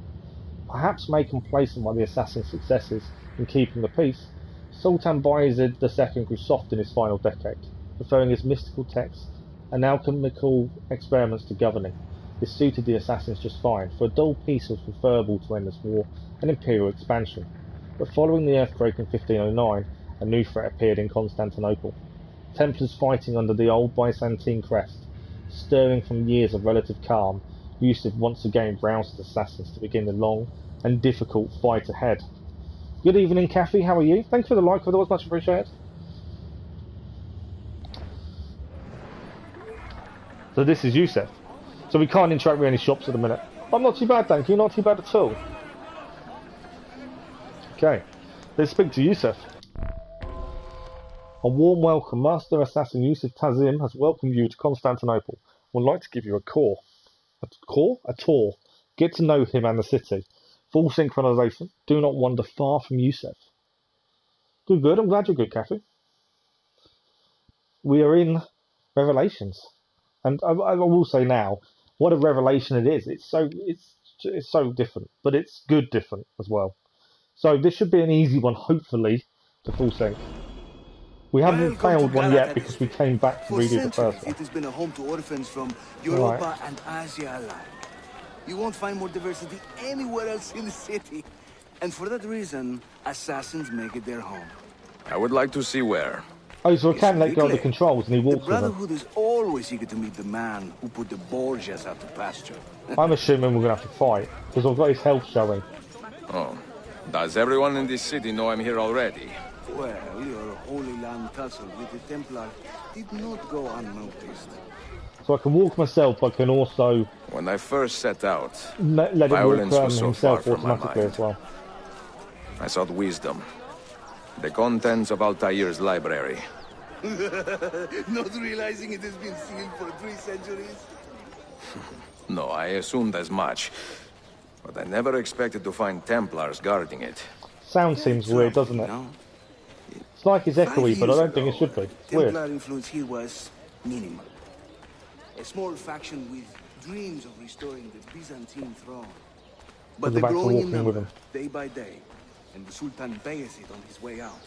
Perhaps made complacent by the assassins' successes in keeping the peace, Sultan Bayezid II grew soft in his final decade, preferring his mystical texts and alchemical experiments to governing. This suited the assassins just fine, for a dull peace was preferable to endless war and imperial expansion. But following the earthquake in 1509, a new threat appeared in Constantinople. Templars fighting under the old Byzantine crest, stirring from years of relative calm, Yusuf once again roused his assassins to begin the long and difficult fight ahead. Good evening, Kathy, how are you? Thanks for the like, otherwise much appreciated. So this is Yusuf. So we can't interact with any shops at the minute. I'm not too bad, thank you, not too bad at all. Okay, let's speak to Yusuf. A warm welcome. Master Assassin Yusuf Tazim has welcomed you to Constantinople. Would like to give you a tour. A tour. Get to know him and the city. Full synchronization. Do not wander far from Yusuf. Good. I'm glad you're good, Kathy. We are in Revelations, and I will say now, what a revelation it is. It's so different, but it's good different as well. So this should be an easy one, hopefully, to full sync. We haven't failed one yet because we came back to redo the first one. It has been a home to orphans from Europa and Asia alike. You won't find more diversity anywhere else in the city. And for that reason, assassins make it their home. I would like to see where. Oh, so I can let go of the controls and he walks with them. The Brotherhood is always eager to meet the man who put the Borgias out to pasture. I'm assuming we're going to have to fight, because I've got his health showing. Oh. Does everyone in this city know I'm here already? Well, your Holy Land tussle with the Templar did not go unnoticed. So I can walk myself, but I can also... When I first set out, let him violence walk was so himself far from my automatically mind. as well. I sought wisdom. The contents of Altair's library. Not realizing it has been sealed for 3 centuries? No, I assumed as much. But I never expected to find Templars guarding it. Sound seems weird, doesn't it? No. It's like it's echoey, but I don't think it should be. It's weird. Templar influence here was minimal. A small faction with dreams of restoring the Byzantine throne. But they're growing in number, day by day. And the Sultan bears it on his way out.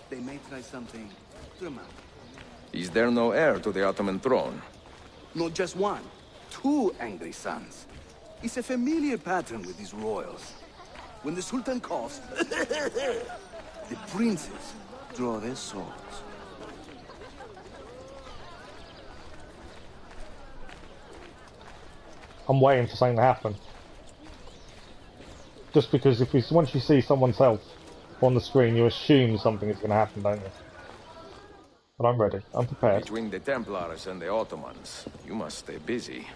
They may try something dramatic. Is there no heir to the Ottoman throne? Not just one. 2 angry sons. It's a familiar pattern with these royals. When the Sultan coughs, the princes draw their swords. I'm waiting for something to happen. Just because once you see someone's health on the screen, you assume something is going to happen, don't you? But I'm ready. I'm prepared. Between the Templars and the Ottomans, you must stay busy.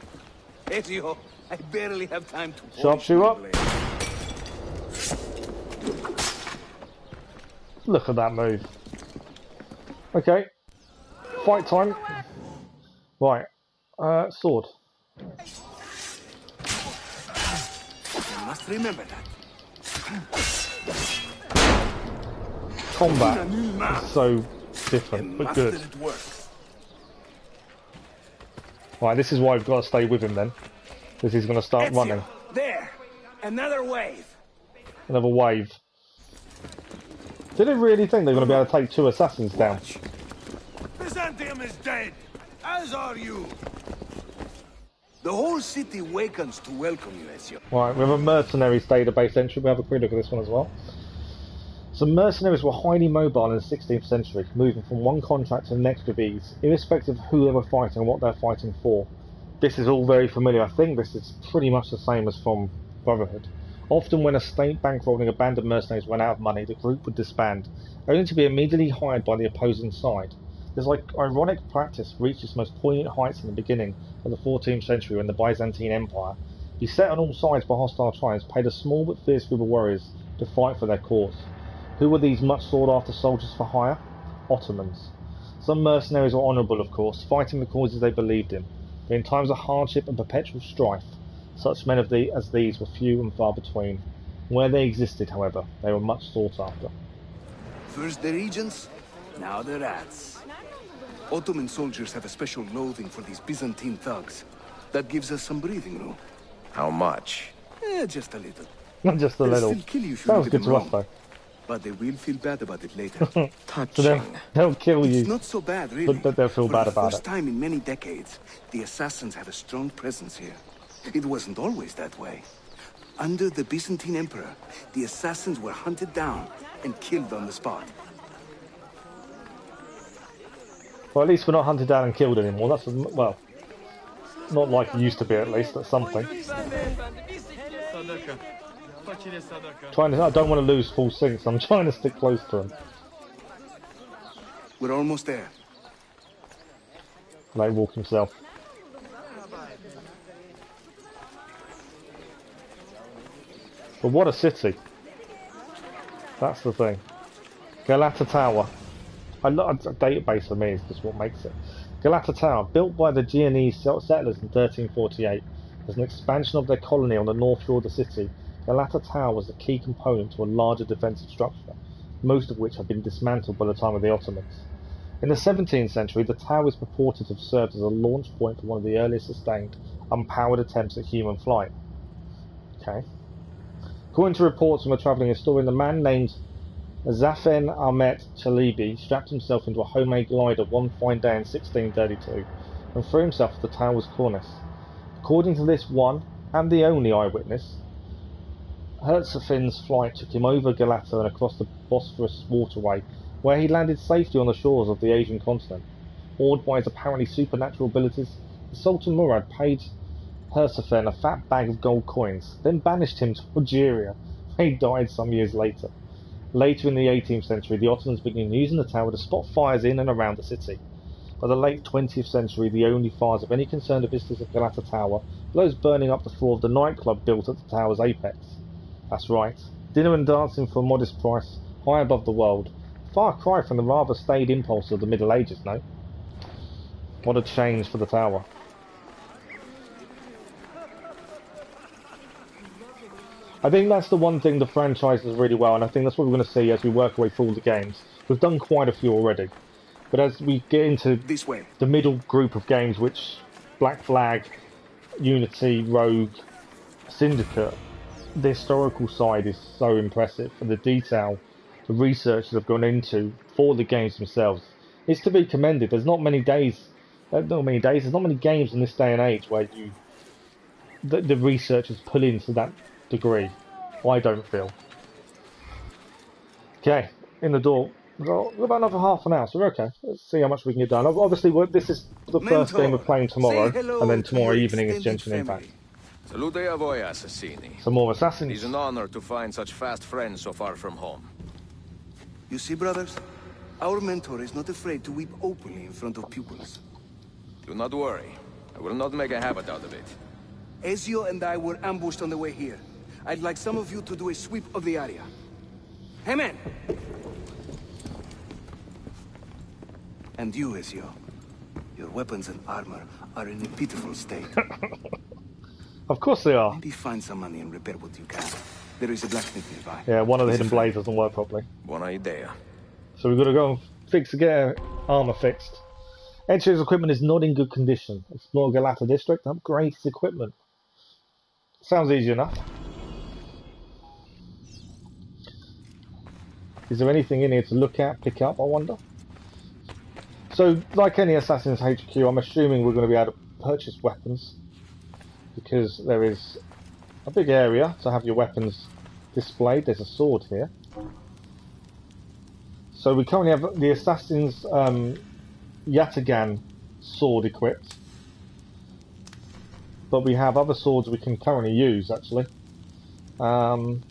Ezio, I barely have time to... Sharpshooter up. Look at that move. Okay. Fight time. Right. Sword. You must remember that. Combat is so different, but good. Right, this is why we've got to stay with him then. Because he's going to start running. There! Another wave! Another wave. Did they really think they're going to be able to take 2 assassins down? Byzantium is dead! As are you! The whole city wakens to welcome you, Ezio. Right, we have a Mercenaries database entry. We'll have a quick look at this one as well. So mercenaries were highly mobile in the 16th century, moving from one contract to the next with ease, irrespective of who they were fighting and what they're fighting for. This is all very familiar. I think this is pretty much the same as from Brotherhood. Often when a state bankrolling a band of mercenaries went out of money, the group would disband, only to be immediately hired by the opposing side. This ironic practice reached its most poignant heights in the beginning of the 14th century when the Byzantine Empire, beset on all sides by hostile tribes, paid a small but fierce group of warriors to fight for their cause. Who were these much sought-after soldiers for hire? Ottomans. Some mercenaries were honourable, of course, fighting the causes they believed in, but in times of hardship and perpetual strife, such men as these were few and far between. Where they existed, however, they were much sought after. First the regents, now the rats. Ottoman soldiers have a special loathing for these Byzantine thugs. That gives us some breathing room. How much? Just a little. Not just a little. Still kill you if you Sounds look good at to them us, though. but they will feel bad about it later. So they'll kill you. It's not so bad, really. But they'll feel bad about it. For the first time in many decades, the assassins have a strong presence here. It wasn't always that way. Under the Byzantine Emperor, the assassins were hunted down and killed on the spot. Well, at least we're not hunted down and killed anymore. That's, well, not like it used to be, at least. That's something. I don't want to lose full sync, so I'm trying to stick close to him. We're almost there. Let him walk himself. But what a city. That's the thing. Galata Tower. A database for me is just what makes it. Galata Tower, built by the Genoese settlers in 1348, as an expansion of their colony on the north shore of the city. Galata Tower was a key component to a larger defensive structure, most of which had been dismantled by the time of the Ottomans. In the 17th century, the tower is purported to have served as a launch point for one of the earliest sustained, unpowered attempts at human flight. Okay. According to reports from a travelling historian, the man named Zafen Ahmet Chalebi strapped himself into a homemade glider one fine day in 1632 and threw himself at the tower's cornice. According to this one, and the only eyewitness, Herzefin's flight took him over Galata and across the Bosphorus waterway, where he landed safely on the shores of the Asian continent. Awed by his apparently supernatural abilities, the Sultan Murad paid Herzefin a fat bag of gold coins, then banished him to Algeria, where he died some years later. Later in the 18th century, the Ottomans began using the tower to spot fires in and around the city. By the late 20th century, the only fires of any concern to visitors of Galata Tower were those burning up the floor of the nightclub built at the tower's apex. That's right, dinner and dancing for a modest price, high above the world. Far cry from the rather staid impulse of the Middle Ages, no? What a change for the tower. I think that's the one thing the franchise does really well, and I think that's what we're going to see as we work our way through all the games. We've done quite a few already, but as we get into the middle group of games, which Black Flag, Unity, Rogue, Syndicate, the historical side is so impressive, and the detail, the research that have gone into for the games themselves is to be commended. There's not many games in this day and age where the researchers pull into that degree. I don't feel. Okay, in the door. We've got about another half an hour, so we're okay. Let's see how much we can get done. Obviously, this is the first game we're playing tomorrow, and then tomorrow evening is Genshin Impact. Salute a voi, Assassini. Some more assassins. It's an honor to find such fast friends so far from home. You see, brothers, our mentor is not afraid to weep openly in front of pupils. Do not worry. I will not make a habit out of it. Ezio and I were ambushed on the way here. I'd like some of you to do a sweep of the area. Hey, man! And you, Ezio. Your weapons and armor are in a pitiful state. Of course they are. Maybe find some money and repair what you can. There is a blacksmith nearby. Yeah, one of the hidden blades doesn't work properly. Buona idea. So we've got to go and get our armor fixed. Ezio's equipment is not in good condition. Explore Galata district, upgrade his equipment. Sounds easy enough. Is there anything in here to look at, pick up, I wonder? So, like any Assassin's HQ, I'm assuming we're going to be able to purchase weapons, because there is a big area to have your weapons displayed. There's a sword here. So we currently have the Assassin's Yatagan sword equipped, but we have other swords we can currently use, actually. The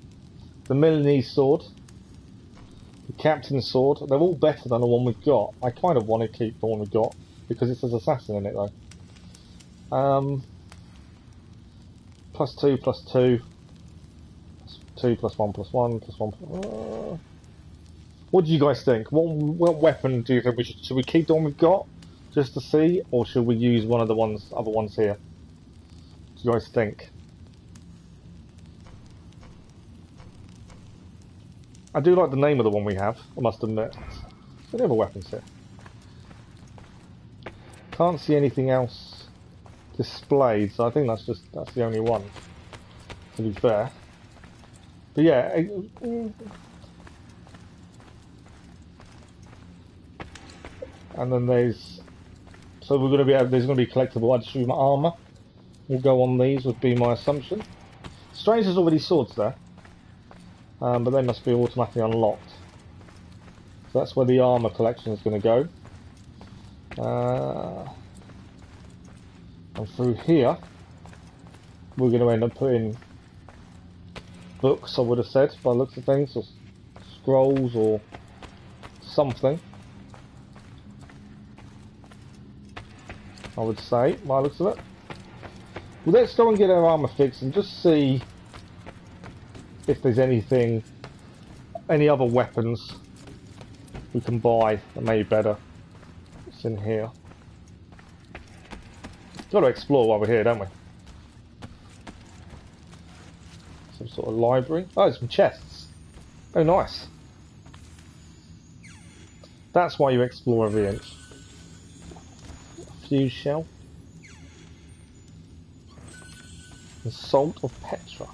Milanese sword, the Captain's sword, they're all better than the one we've got. I kind of want to keep the one we've got, because it says Assassin in it, though. +2, +2, +2, +1, +1, +1. What do you guys think? What weapon do you think we should we keep the one we've got just to see, or should we use one of the other ones here? What do you guys think? I do like the name of the one we have, I must admit. Any other weapons here? Can't see anything else displayed, so I think that's the only one, to be fair. But yeah, And then there's... So we're going to be able, there's going to be collectible additional armour. We'll go on these, would be my assumption. Strange there's already swords there. But they must be automatically unlocked. So that's where the armour collection is going to go. And through here, we're going to end up putting books, I would have said, by the looks of things, or scrolls or something. I would say, by the looks of it. Well, let's go and get our armour fixed and just see if there's anything, any other weapons we can buy that may be better. It's in here. Got to explore while we're here, don't we? Some sort of library. Oh, some chests. Oh, nice. That's why you explore every inch. A fuse shell. The salt of Petra.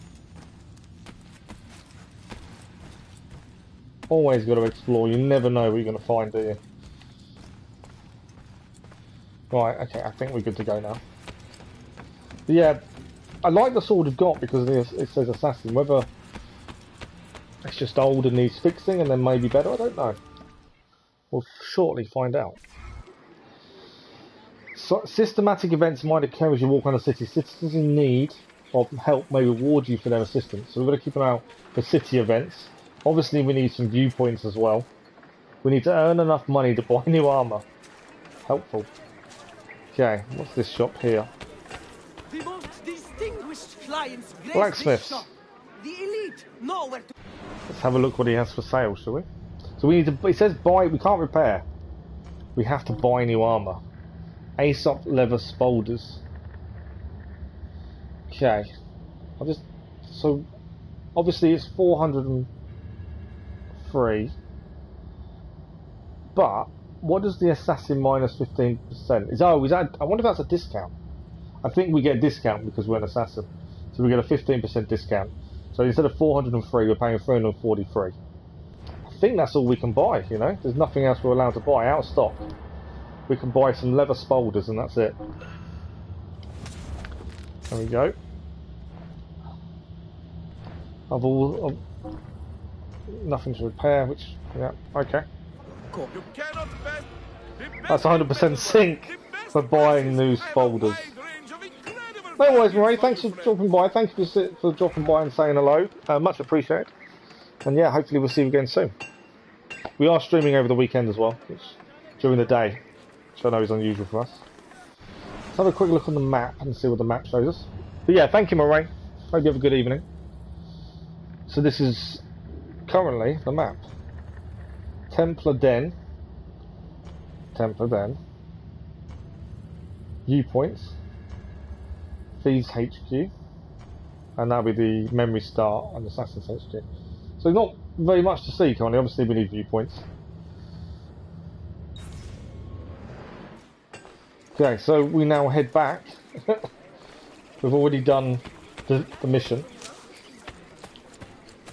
Always got to explore. You never know what you're going to find, do you? Right, okay, I think we're good to go now. But yeah, I like the sword we've got because it says assassin. Whether it's just old and needs fixing and then maybe better, I don't know. We'll shortly find out. So, systematic events might occur as you walk on the city. Citizens in need of help may reward you for their assistance. So we've got to keep an eye out for city events. Obviously we need some viewpoints as well. We need to earn enough money to buy new armour. Helpful. Okay, what's this shop here? The most distinguished clients grace Blacksmiths. this shop. The elite know where to... Let's have a look what he has for sale, shall we? So we need to, it says buy, we can't repair. We have to buy new armour. Aesop leather spolders. Okay. I'll just, so obviously it's 403. But what does the assassin minus 15%? Is that, I wonder if that's a discount. I think we get a discount because we're an assassin. So we get a 15% discount. So instead of 403, we're paying 343. I think that's all we can buy, you know? There's nothing else we're allowed to buy. Out of stock. We can buy some leather spolders and that's it. There we go. Nothing to repair, which, yeah, okay. That's 100% sync for buying new spolders. No worries, Marie. Thanks for dropping by. Thank you for dropping by and saying hello. Much appreciated. And yeah, hopefully we'll see you again soon. We are streaming over the weekend as well, during the day, which I know is unusual for us. Let's have a quick look on the map and see what the map shows us. But yeah, thank you, Marie. Hope you have a good evening. So this is currently the map. Templar Den. Viewpoints. Thieves HQ. And that'll be the Memory Star and Assassin's HQ. So not very much to see currently. Obviously we need viewpoints. Okay, so we now head back. We've already done the mission.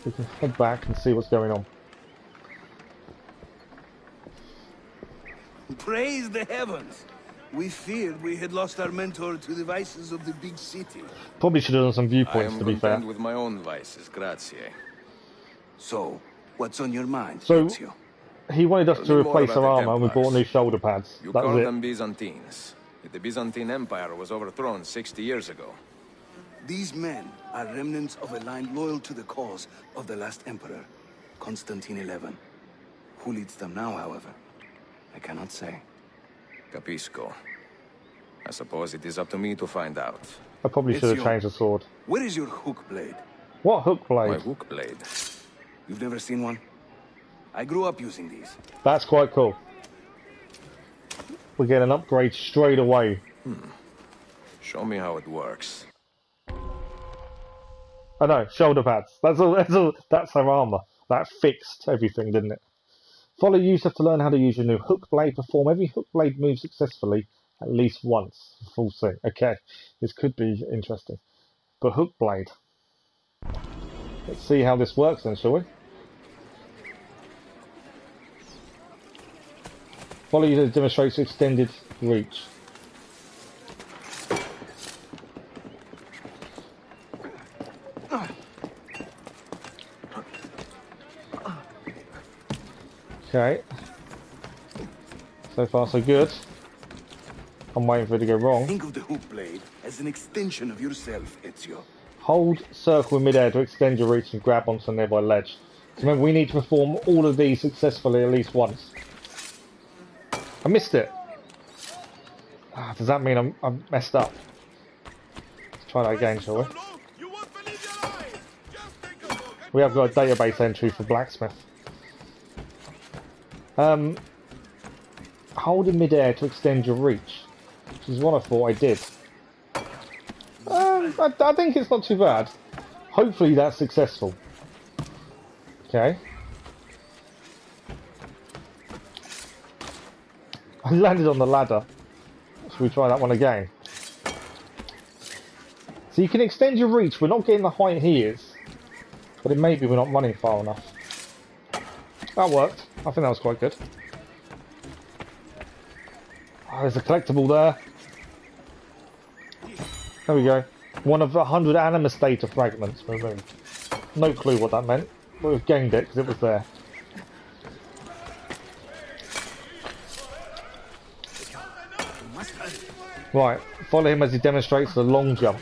We can head back and see what's going on. Praise the heavens! We feared we had lost our mentor to the vices of the big city. Probably should have done some viewpoints, to be fair. I am content with my own vices, grazie. So, what's on your mind, So, Ezio? he wanted us to replace our armour and we bought new shoulder pads. You That call was it. them Byzantines. The Byzantine Empire was overthrown 60 years ago. These men are remnants of a line loyal to the cause of the last emperor, Constantine XI. Who leads them now, however? I cannot say. Capisco. I suppose it is up to me to find out. I probably should have changed the sword. Where is your hook blade? What hook blade? My hook blade. You've never seen one? I grew up using these. That's quite cool. We get an upgrade straight away. Show me how it works. I know, shoulder pads. That's all. That's our armour. That fixed everything, didn't it? Follow users to learn how to use your new hook blade. Perform every hook blade move successfully at least once. Full sync. Okay, this could be interesting. But hook blade. Let's see how this works then, shall we? Follow you demonstrates extended reach. Okay. So far so good. I'm waiting for it to go wrong. Think of the hook blade as an extension of yourself, Ezio. Hold circle in midair to extend your reach and grab onto a nearby ledge. So remember, we need to perform all of these successfully at least once. I missed it. Does that mean I'm messed up? Let's try that again, shall we? We have got a database entry for Blacksmith. Hold in midair to extend your reach, which is what I thought I did. I think it's not too bad. Hopefully that's successful. Okay. I landed on the ladder. Should we try that one again? So you can extend your reach. We're not getting the height he is, but it may be we're not running far enough. That worked. I think that was quite good. Oh, there's a collectible there. There we go. One of 100 Animus data fragments removed. No clue what that meant, but we've gained it because it was there. Right, follow him as he demonstrates the long jump.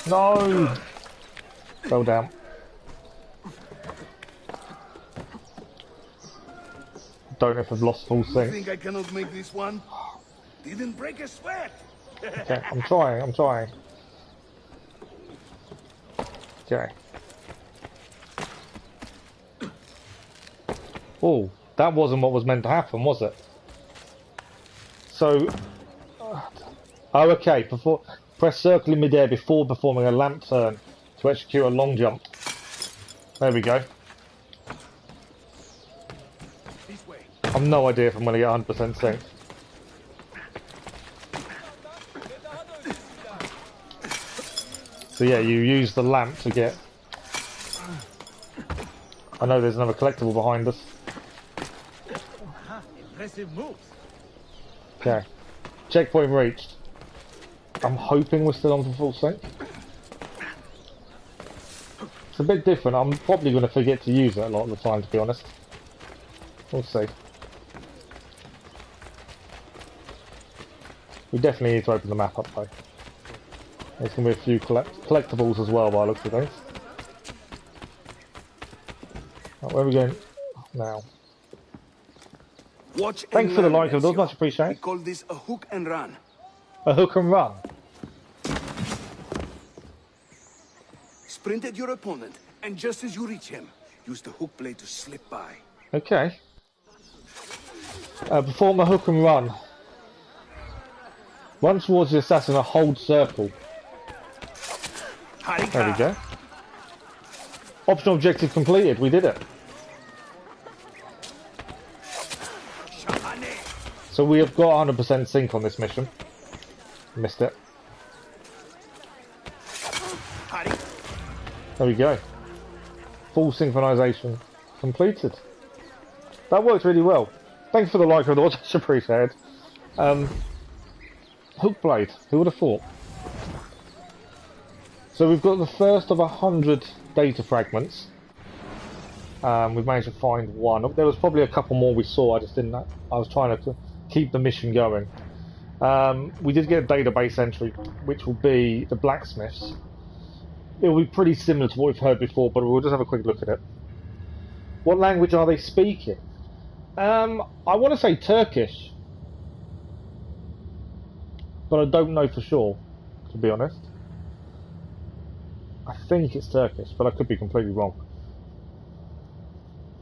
No! Fell down. Don't know if I've lost full sync. Think I cannot make this one? Didn't break a sweat. Okay, I'm trying. Okay. Oh, that wasn't what was meant to happen, was it? So, oh, okay. Press circle in midair before performing a lamp turn to execute a long jump. There we go. I've no idea if I'm going to get 100% sync. So yeah, you use the lamp to get... I know there's another collectible behind us. Impressive moves. Okay. Checkpoint reached. I'm hoping we're still on for full sync. It's a bit different. I'm probably going to forget to use it a lot of the time, to be honest. We'll see. We definitely need to open the map up though. There's going to be a few collectibles as well by the looks of things. Right, where are we going now? Thanks for the like of those, much appreciated. We call this a hook and run. A hook and run? Sprint at your opponent, and just as you reach him, use the hook blade to slip by. Okay. Perform a hook and run. Run towards the assassin and hold circle. There we go. Optional objective completed. We did it. So we have got 100% sync on this mission. Missed it. There we go. Full synchronization completed. That worked really well. Thanks for the like, of much appreciated. Hook blade. Who would have thought? So we've got the first of 100 data fragments. We've managed to find one. There was probably a couple more we saw. I just didn't. I was trying to keep the mission going. We did get a database entry, which will be the Blacksmiths. It will be pretty similar to what we've heard before, but we'll just have a quick look at it. What language are they speaking? I want to say Turkish, but I don't know for sure, to be honest. I think it's Turkish, but I could be completely wrong.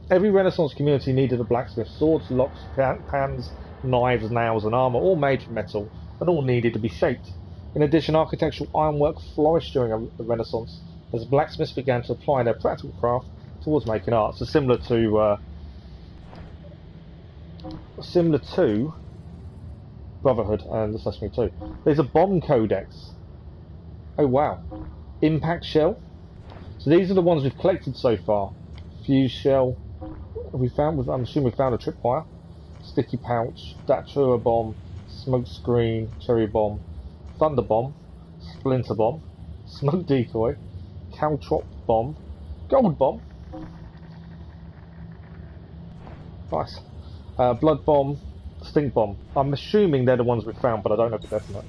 Every Renaissance community needed a blacksmith. Swords, locks, pans, knives, nails and armour, all made from metal, and all needed to be shaped. In addition, architectural ironwork flourished during the Renaissance as blacksmiths began to apply their practical craft towards making art. So similar to Brotherhood and Assassination 2. There's a bomb codex. Oh wow. Impact shell. So these are the ones we've collected so far. Fuse shell. we found, I'm assuming we found a tripwire, sticky pouch, datura bomb, smoke screen, cherry bomb, thunder bomb, splinter bomb, smoke decoy, caltrop bomb, gold bomb. Nice. Blood bomb, stink bomb. I'm assuming they're the ones we found, but I don't know for definite.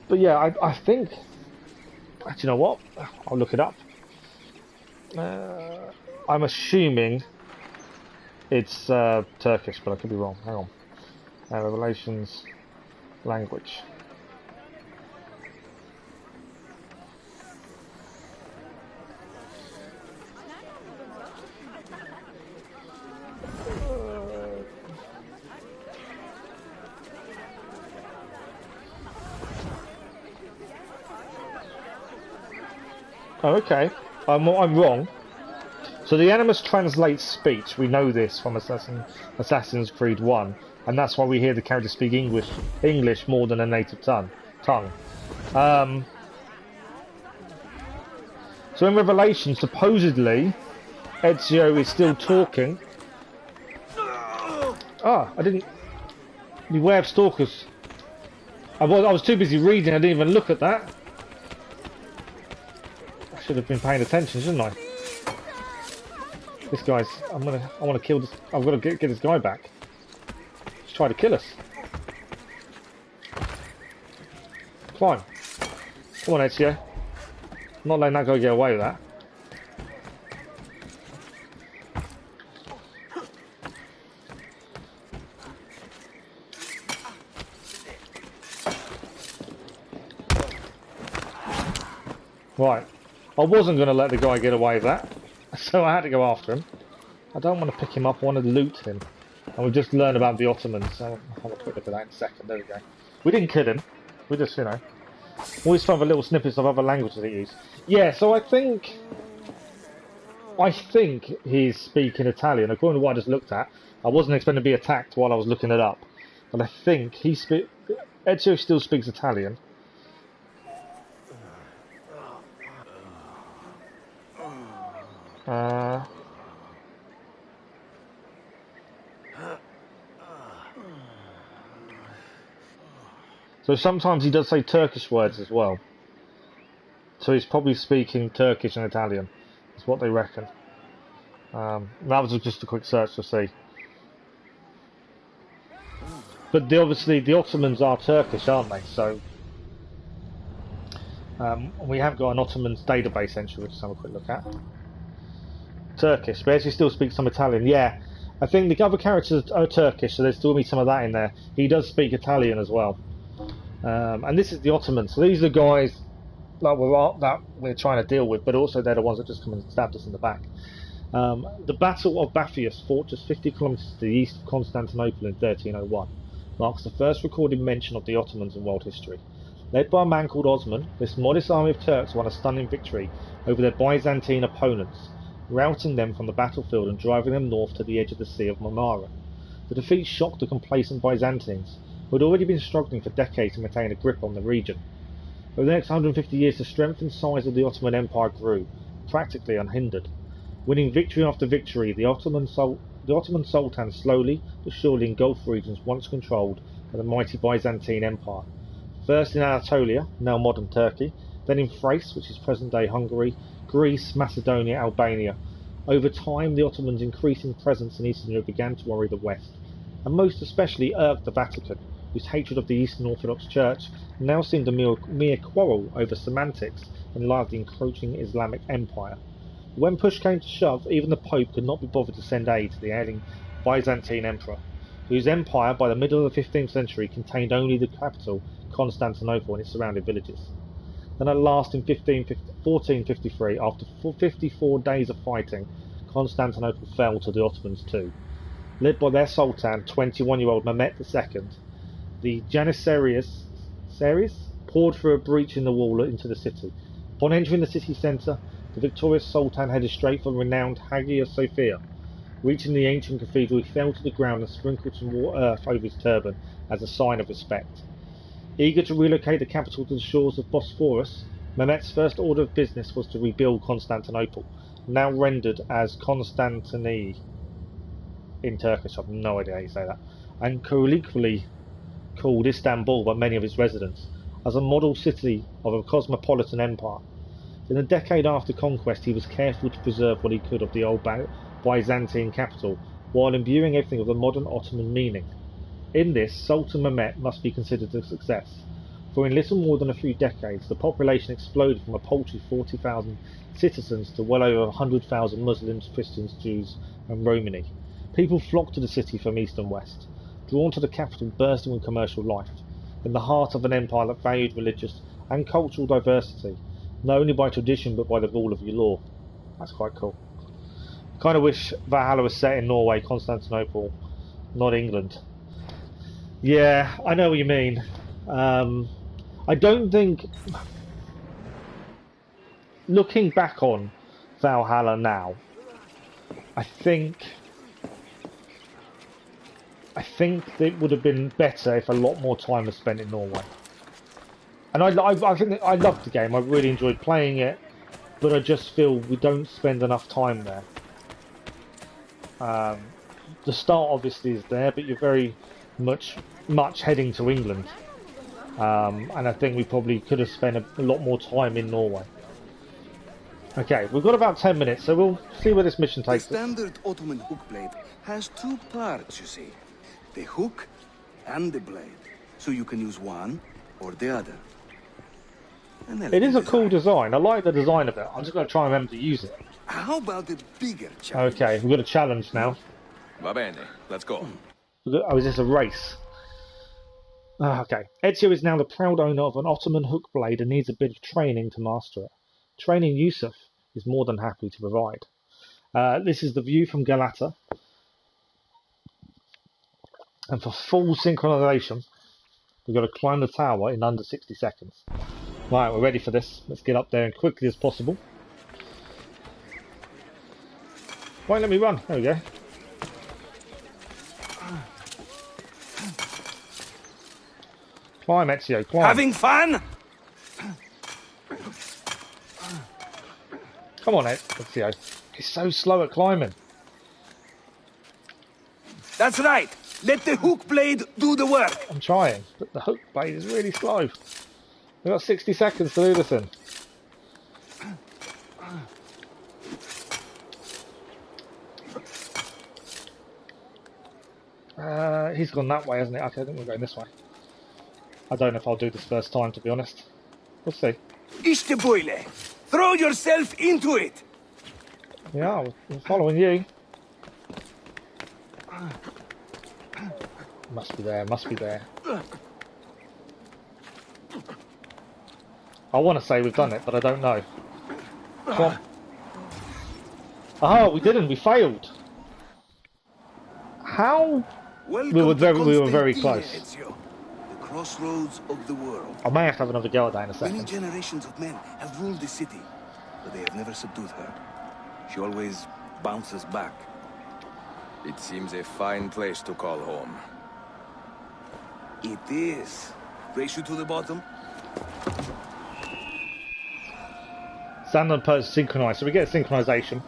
But yeah, I think. Do you know what? I'll look it up. I'm assuming it's Turkish, but I could be wrong. Hang on. Revelations, language. Oh, okay. I'm wrong. So the Animus translates speech. We know this from Assassin's Creed 1, and that's why we hear the characters speak English more than a native tongue. So in Revelation, supposedly, Ezio is still talking. Ah, I didn't. Beware of stalkers. I was too busy reading. I didn't even look at that. I should have been paying attention, shouldn't I? This guy's. I want to kill this. I've got to get this guy back. He's trying to kill us. Climb. Come on, Ezio. I'm not letting that guy get away with that. Right. I wasn't going to let the guy get away with that, so I had to go after him. I don't want to pick him up, I want to loot him. And we've just learned about the Ottomans, so I'll have a quick look at that in a second. There we go. We didn't kill him. We just, you know, always find little snippets of other languages they use. Yeah, so I think he's speaking Italian. According to what I just looked at, I wasn't expecting to be attacked while I was looking it up. But I think Ezio still speaks Italian. So sometimes he does say Turkish words as well. So he's probably speaking Turkish and Italian. That's what they reckon. That was just a quick search to see. But obviously the Ottomans are Turkish, aren't they? So we have got an Ottomans database entry, which let's have a quick look at. Turkish, but actually still speaks some Italian. Yeah, I think the other characters are Turkish, so there's still be some of that in there. He does speak Italian as well. And this is the Ottomans, so these are the guys that we're trying to deal with, but also they're the ones that just come and stabbed us in the back. The Battle of Baphius, fought just 50 kilometres to the east of Constantinople in 1301, marks the first recorded mention of the Ottomans in world history. Led by a man called Osman, this modest army of Turks won a stunning victory over their Byzantine opponents, routing them from the battlefield and driving them north to the edge of the Sea of Marmara. The defeat shocked the complacent Byzantines, who had already been struggling for decades to maintain a grip on the region. Over the next 150 years, the strength and size of the Ottoman Empire grew, practically unhindered. Winning victory after victory, the Ottoman Sultan slowly but surely engulfed regions once controlled by the mighty Byzantine Empire. First in Anatolia, now modern Turkey, then in Thrace, which is present-day Hungary, Greece, Macedonia, Albania. Over time, the Ottomans' increasing presence in Eastern Europe began to worry the West, and most especially irked the Vatican, whose hatred of the Eastern Orthodox Church now seemed a mere quarrel over semantics in light of the encroaching Islamic Empire. When push came to shove, even the Pope could not be bothered to send aid to the ailing Byzantine Emperor, whose empire by the middle of the 15th century contained only the capital, Constantinople, and its surrounding villages. Then at last in 1453, after 54 days of fighting, Constantinople fell to the Ottomans too. Led by their Sultan, 21-year-old Mehmet II, the Janissaries poured through a breach in the wall into the city. Upon entering the city centre, the victorious Sultan headed straight for renowned Hagia Sophia. Reaching the ancient cathedral, he fell to the ground and sprinkled some raw earth over his turban as a sign of respect. Eager to relocate the capital to the shores of Bosphorus, Mehmet's first order of business was to rebuild Constantinople, now rendered as Konstantini in Turkish. I have no idea how you say that. And colloquially called Istanbul by many of its residents, as a model city of a cosmopolitan empire. In the decade after conquest, he was careful to preserve what he could of the old Byzantine capital, while imbuing everything with a modern Ottoman meaning. In this, Sultan Mehmet must be considered a success, for in little more than a few decades, the population exploded from a paltry 40,000 citizens to well over 100,000 Muslims, Christians, Jews, and Romani. People flocked to the city from east and west, drawn to the capital bursting with commercial life, in the heart of an empire that valued religious and cultural diversity, not only by tradition but by the rule of law. That's quite cool. I kind of wish Valhalla was set in Norway, Constantinople, not England. Yeah, I know what you mean. I don't think, looking back on Valhalla now, I think it would have been better if a lot more time was spent in Norway. And I think I loved the game. I really enjoyed playing it, but I just feel we don't spend enough time there. The start obviously is there, but you're very much heading to England, and I think we probably could have spent a lot more time in Norway. Okay, we've got about 10 minutes, so we'll see where this mission takes us. The standard Ottoman hook blade has two parts, you see. The hook and the blade. So you can use one or the other. It is a cool design. I like the design of it. I'm just going to try and remember to use it. How about the bigger challenge? Okay, we've got a challenge now. Va bene, let's go. Oh, is this a race? Okay. Ezio is now the proud owner of an Ottoman hook blade and needs a bit of training to master it. Training Yusuf is more than happy to provide. This is the view from Galata. And for full synchronization, we've got to climb the tower in under 60 seconds. Right, we're ready for this. Let's get up there as quickly as possible. Won't let me run. There we go. Climb, Ezio, climb. Having fun? Come on, Ezio. He's so slow at climbing. That's right. Let the hook blade do the work. I'm trying, but the hook blade is really slow. We've got 60 seconds to do this in. He's gone that way, hasn't he? Okay, I think we're going this way. I don't know if I'll do this first time, to be honest. We'll see. İşte böyle. Throw yourself into it. Yeah, we're following you. Must be there, must be there. I want to say we've done it, but I don't know. Come on. Oh, we didn't. We failed. How? We were very close. Ezio, the crossroads of the world. I may have to have another go at that in a second. Many generations of men have ruled the city, but they have never subdued her. She always bounces back. It seems a fine place to call home. It is. Race you to the bottom? Stand and pose synchronise, so we get synchronisation.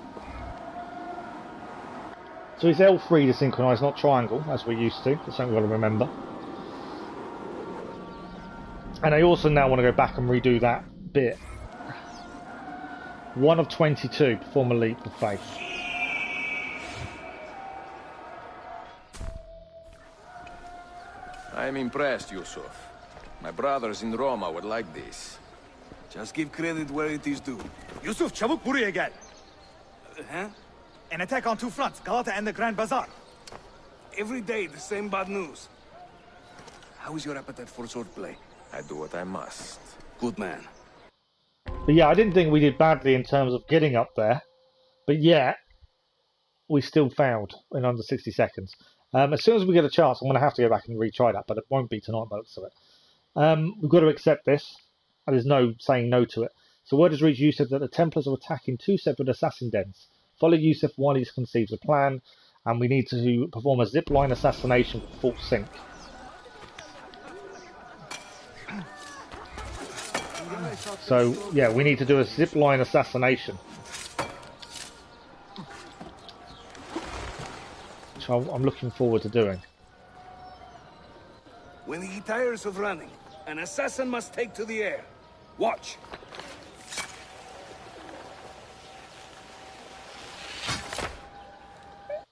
So it's L3 to synchronise, not triangle, as we're used to. That's something we've got to remember. And I also now want to go back and redo that bit. 1 of 22, perform a leap of faith. I'm impressed, Yusuf. My brothers in Roma would like this. Just give credit where it is due. Yusuf, çabuk buraya gel. Huh? An attack on two fronts, Galata and the Grand Bazaar. Every day, the same bad news. How is your appetite for swordplay? I do what I must. Good man. But yeah, I didn't think we did badly in terms of getting up there. But yeah, we still failed in under 60 seconds. As soon as we get a chance, I'm going to have to go back and retry that, but it won't be tonight by the looks of it. We've got to accept this. And there's no saying no to it. So word has reached Yusuf that the Templars are attacking two separate assassin dens. Follow Yusuf while he conceives a plan, and we need to perform a zipline assassination with full sync. So yeah, we need to do a zipline assassination. which I'm looking forward to doing. When he tires of running, an assassin must take to the air. Watch.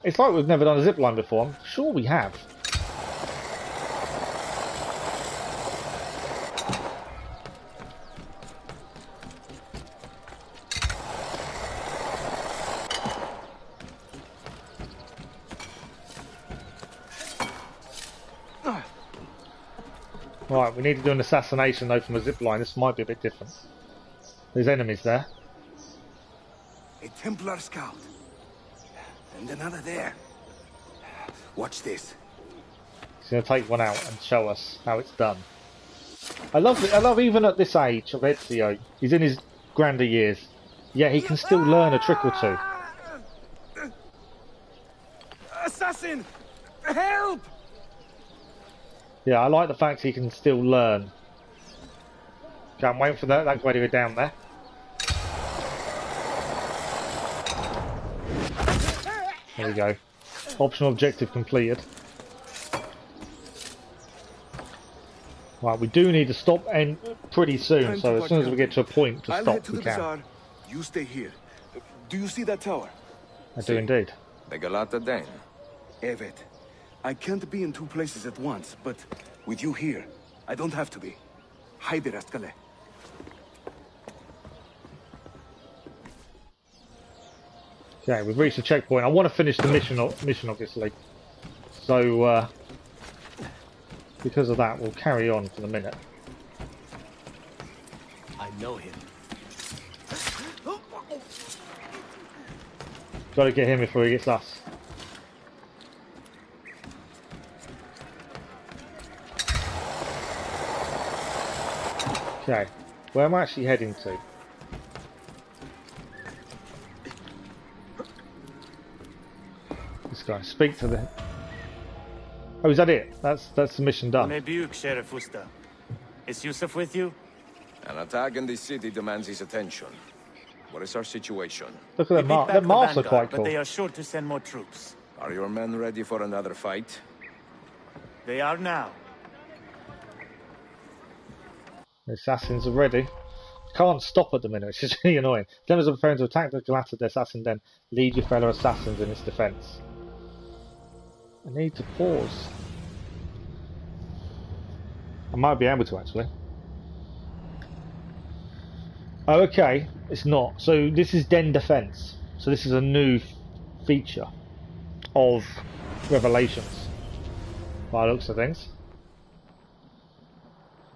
It's like we've never done a zipline before. I'm sure we have. Right, we need to do an assassination though from a zipline. This might be a bit different. There's enemies there. A Templar scout. And another there. Watch this. He's going to take one out and show us how it's done. I love it. I love even at this age of Ezio, he's in his grander years, yet he can still learn a trick or two. Assassin! Help! Yeah, I like the fact he can still learn. Can't wait for that guy to go down there. There we go. Optional objective completed. Right, we do need to stop and pretty soon, so as soon as we get to a point to stop, we can. You stay here. Do you see that tower? I do indeed. The Galata Den. Evet. I can't be in two places at once, but with you here, I don't have to be. Haydi rastgele. Okay, we've reached the checkpoint. I want to finish the mission obviously. So, because of that, we'll carry on for the minute. I know him. Got to get him before he gets us. Okay, where am I actually heading to? This guy. Speak to the... Oh, is that it? That's the mission done. Is Yusuf with you? An attack in the city demands his attention. What is our situation? Look at that. That masks are quite cool. But they are sure to send more troops. Are your men ready for another fight? They are now. The assassins are ready. Can't stop at the minute, it's just really annoying. Members are preparing to attack the Galata assassin, then lead your fellow assassins in its defense. I need to pause. I might be able to actually. Oh, okay, it's not. So this is Den Defense. So this is a new feature of Revelations, by the looks of things.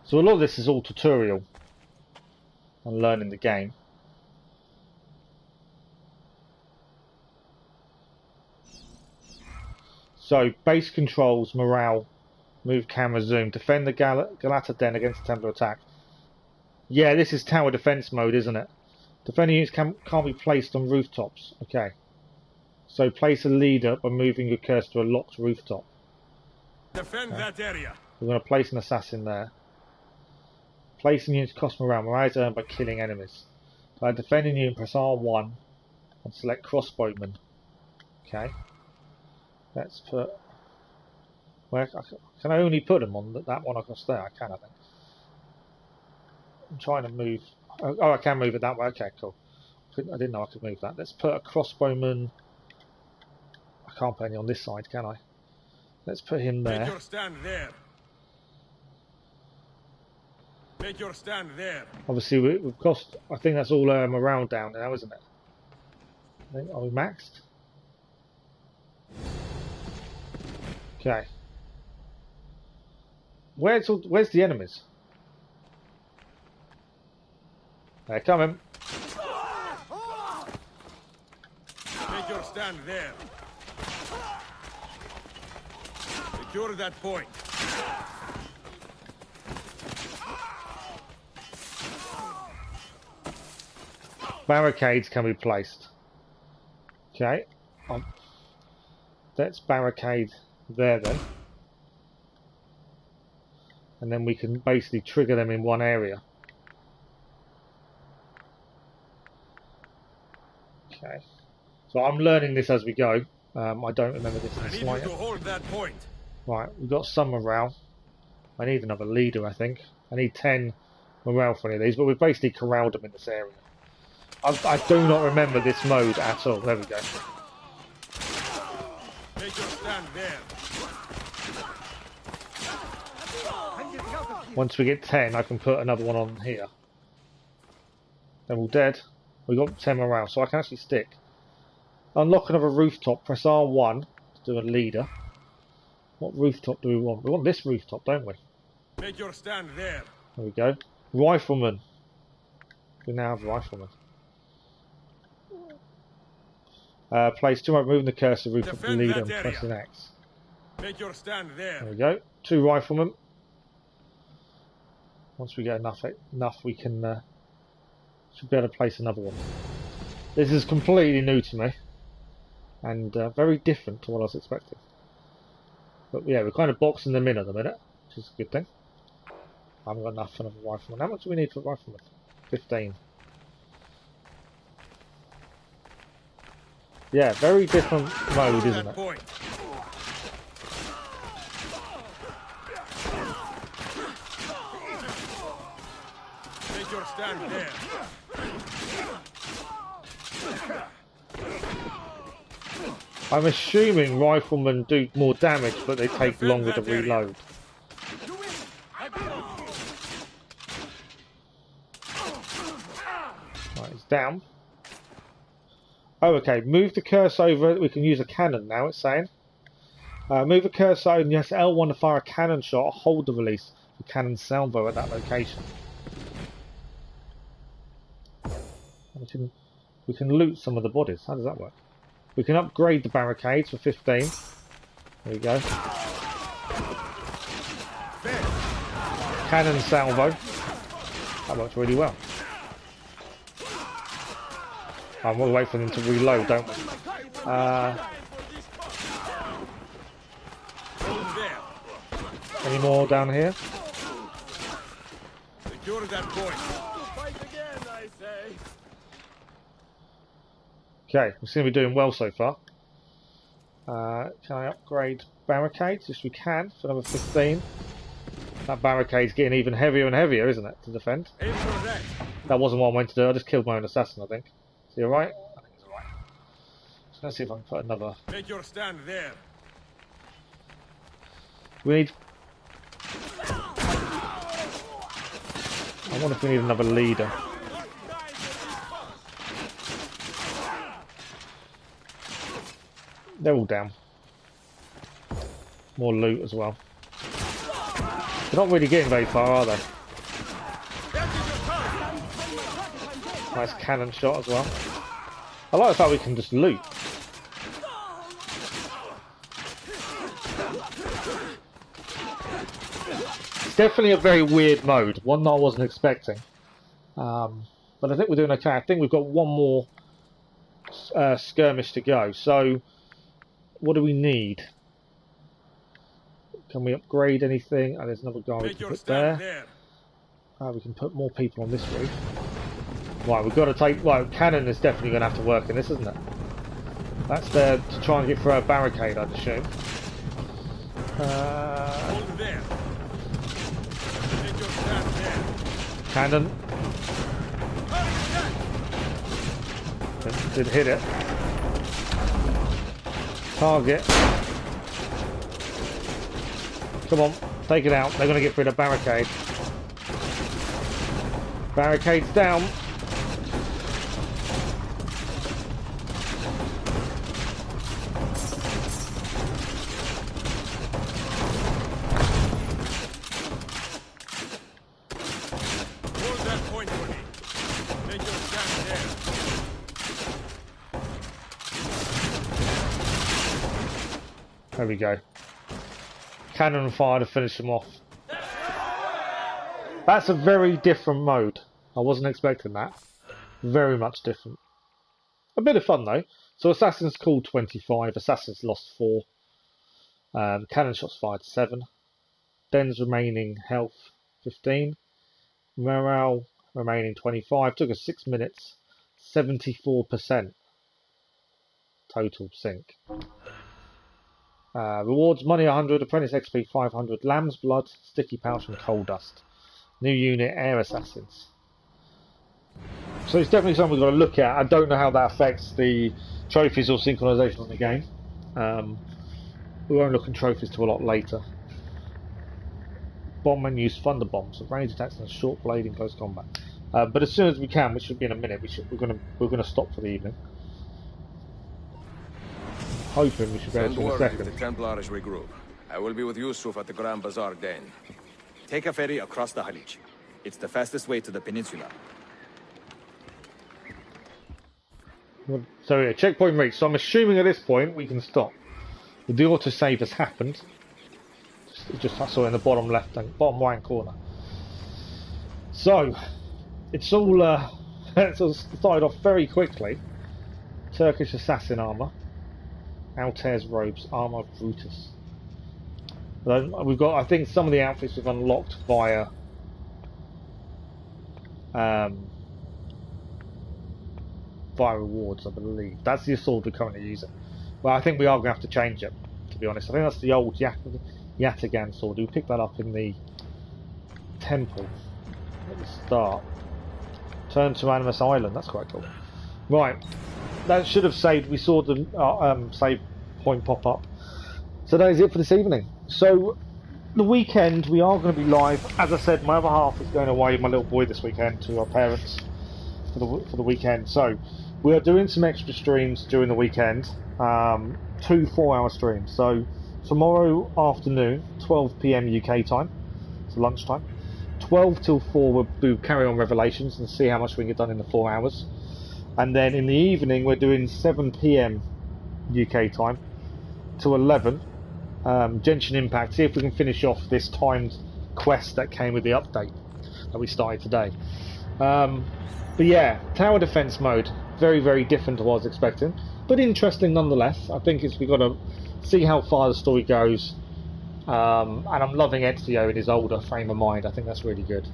So a lot of this is all tutorial and learning the game. So base controls, morale, move camera, zoom, defend the Galata Den against a Templar attack. Yeah, this is tower defense mode, isn't it? Defending units can't be placed on rooftops. Okay. So place a leader by moving your cursor to a locked rooftop. Defend that area. We're going to place an assassin there. Placing units cost morale. Morale is earned by killing enemies. By defending unit, press R1 and select crossbowman. Okay. Let's put... Where can I only put them on that one across there? I can, I think. I'm trying to move... Oh, I can move it that way. Okay, cool. I didn't know I could move that. Let's put a crossbowman... I can't put any on this side, can I? Let's put him there. Make your stand there. Make your stand there. Obviously, we've cost... I think that's all morale down now, isn't it? Are we maxed? Okay. Where's the enemies? They're coming. Make your stand there. Secure that point. Barricades can be placed. Okay. Let's barricade there then. And then we can basically trigger them in one area. Okay. So I'm learning this as we go. I don't remember this in the slightest. to hold that point. Right, we've got some morale. I need another leader, I think. I need 10 morale for any of these, but we've basically corralled them in this area. I do not remember this mode at all. There we go. Take your stand there. Once we get 10, I can put another one on here. They're all dead. We got 10 morale, so I can actually stick. Unlock another rooftop. Press R1 to do a leader. What rooftop do we want? We want this rooftop, don't we? Take your stand there. There we go. Rifleman. We now have rifleman. Place 2 moving the cursor rooftop to leader and pressing X. Take your stand there. There we go. 2 riflemen. Once we get enough, we can should be able to place another one. This is completely new to me, and very different to what I was expecting. But yeah, we're kind of boxing them in at the minute, which is a good thing. I haven't got enough for another rifleman. How much do we need for a rifleman? 15. Yeah, very different mode, isn't it? Take your stand there. I'm assuming riflemen do more damage, but they take longer to reload. Right, it's down. Oh, okay. Move the cursor over. We can use a cannon now, it's saying. Move the cursor over and yes, L1 to fire a cannon shot or hold the release for cannon salvo at that location. We can loot some of the bodies. How does that work? We can upgrade the barricades for 15. There we go. Cannon salvo. That works really well. I'm going to wait for them to reload, don't we? Any more down here? Secure that point. Fight again, I say. Okay, we seem to be doing well so far. Can I upgrade barricades? Yes, we can for another 15. That barricade's getting even heavier and heavier, isn't it, to defend? That wasn't what I meant to do. I just killed my own assassin, I think. Is he alright? I think he's alright. So let's see if I can put another. Take your stand there. We need. I wonder if we need another leader. They're all down. More loot as well. They're not really getting very far, are they? Nice cannon shot as well. I like the fact we can just loot. It's definitely a very weird mode, one that I wasn't expecting. But I think we're doing okay. I think we've got one more skirmish to go. So, what do we need? Can we upgrade anything? Oh, there's another guy we can put there. We can put more people on this roof. Right, we've got to take. Well, cannon is definitely going to have to work in this, isn't it? That's there to try and get through a barricade, I'd assume. Cannon. Did hit it. Target. Come on, take it out. They're going to get through the barricade. Barricade's down. There we go. Cannon fire to finish them off. That's a very different mode. I wasn't expecting that. Very much different. A bit of fun though. So Assassin's killed 25, Assassins lost 4. Cannon shots fired 7. Den's remaining health 15. Morale remaining 25. Took us 6 minutes. 74% total sync. Rewards money 100, apprentice XP 500, lamb's blood, sticky pouch, and coal dust. New unit, air assassins. So it's definitely something we've got to look at. I don't know how that affects the trophies or synchronization on the game. We won't look at trophies till a lot later. Bomb menus, thunder bombs, range attacks, and short blade in close combat. But as soon as we can, which should be in a minute, we're gonna stop for the evening. Hoping we should be able to in a second. The Templars regroup. I will be with Yusuf at the Grand Bazaar Den. Take a ferry across the Halij. It's the fastest way to the peninsula. So yeah, checkpoint reached. So I'm assuming at this point we can stop. The autosave has happened. Just I saw in the bottom bottom right corner. So it's all it's all started off very quickly. Turkish assassin armor, Altair's robes, armor of Brutus. We've got, I think, some of the outfits we've unlocked via rewards, I believe. That's the sword we're currently using. Well, I think we are going to have to change it, to be honest. I think that's the old Yatagan sword. We picked that up in the temple at the start. Turn to Animus Island. That's quite cool. Right, that should have saved. We saw the save point pop up. So that is it for this evening. So the weekend we are going to be live. As I said, my other half is going away with my little boy this weekend to our parents for the weekend. So we are doing some extra streams during the weekend. 2 4-hour streams. So tomorrow afternoon, 12 PM UK time, so lunchtime. 12 till 4 we'll carry on Revelations and see how much we can get done in the 4 hours. And then in the evening we're doing 7 PM UK time to 11 Genshin Impact. See if we can finish off this timed quest that came with the update that we started today. But yeah, tower defense mode, very, very different to what I was expecting, but interesting nonetheless. I think we've got to see how far the story goes, and I'm loving Ezio in his older frame of mind. I think that's really good.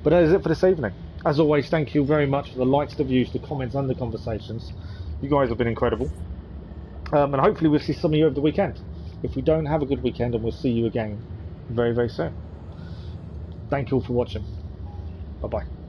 But that is it for this evening. As always, thank you very much for the likes, the views, the comments and the conversations. You guys have been incredible, and hopefully we'll see some of you over the weekend. If we don't, have a good weekend, and we'll see you again very, very soon. Thank you all for watching. Bye bye.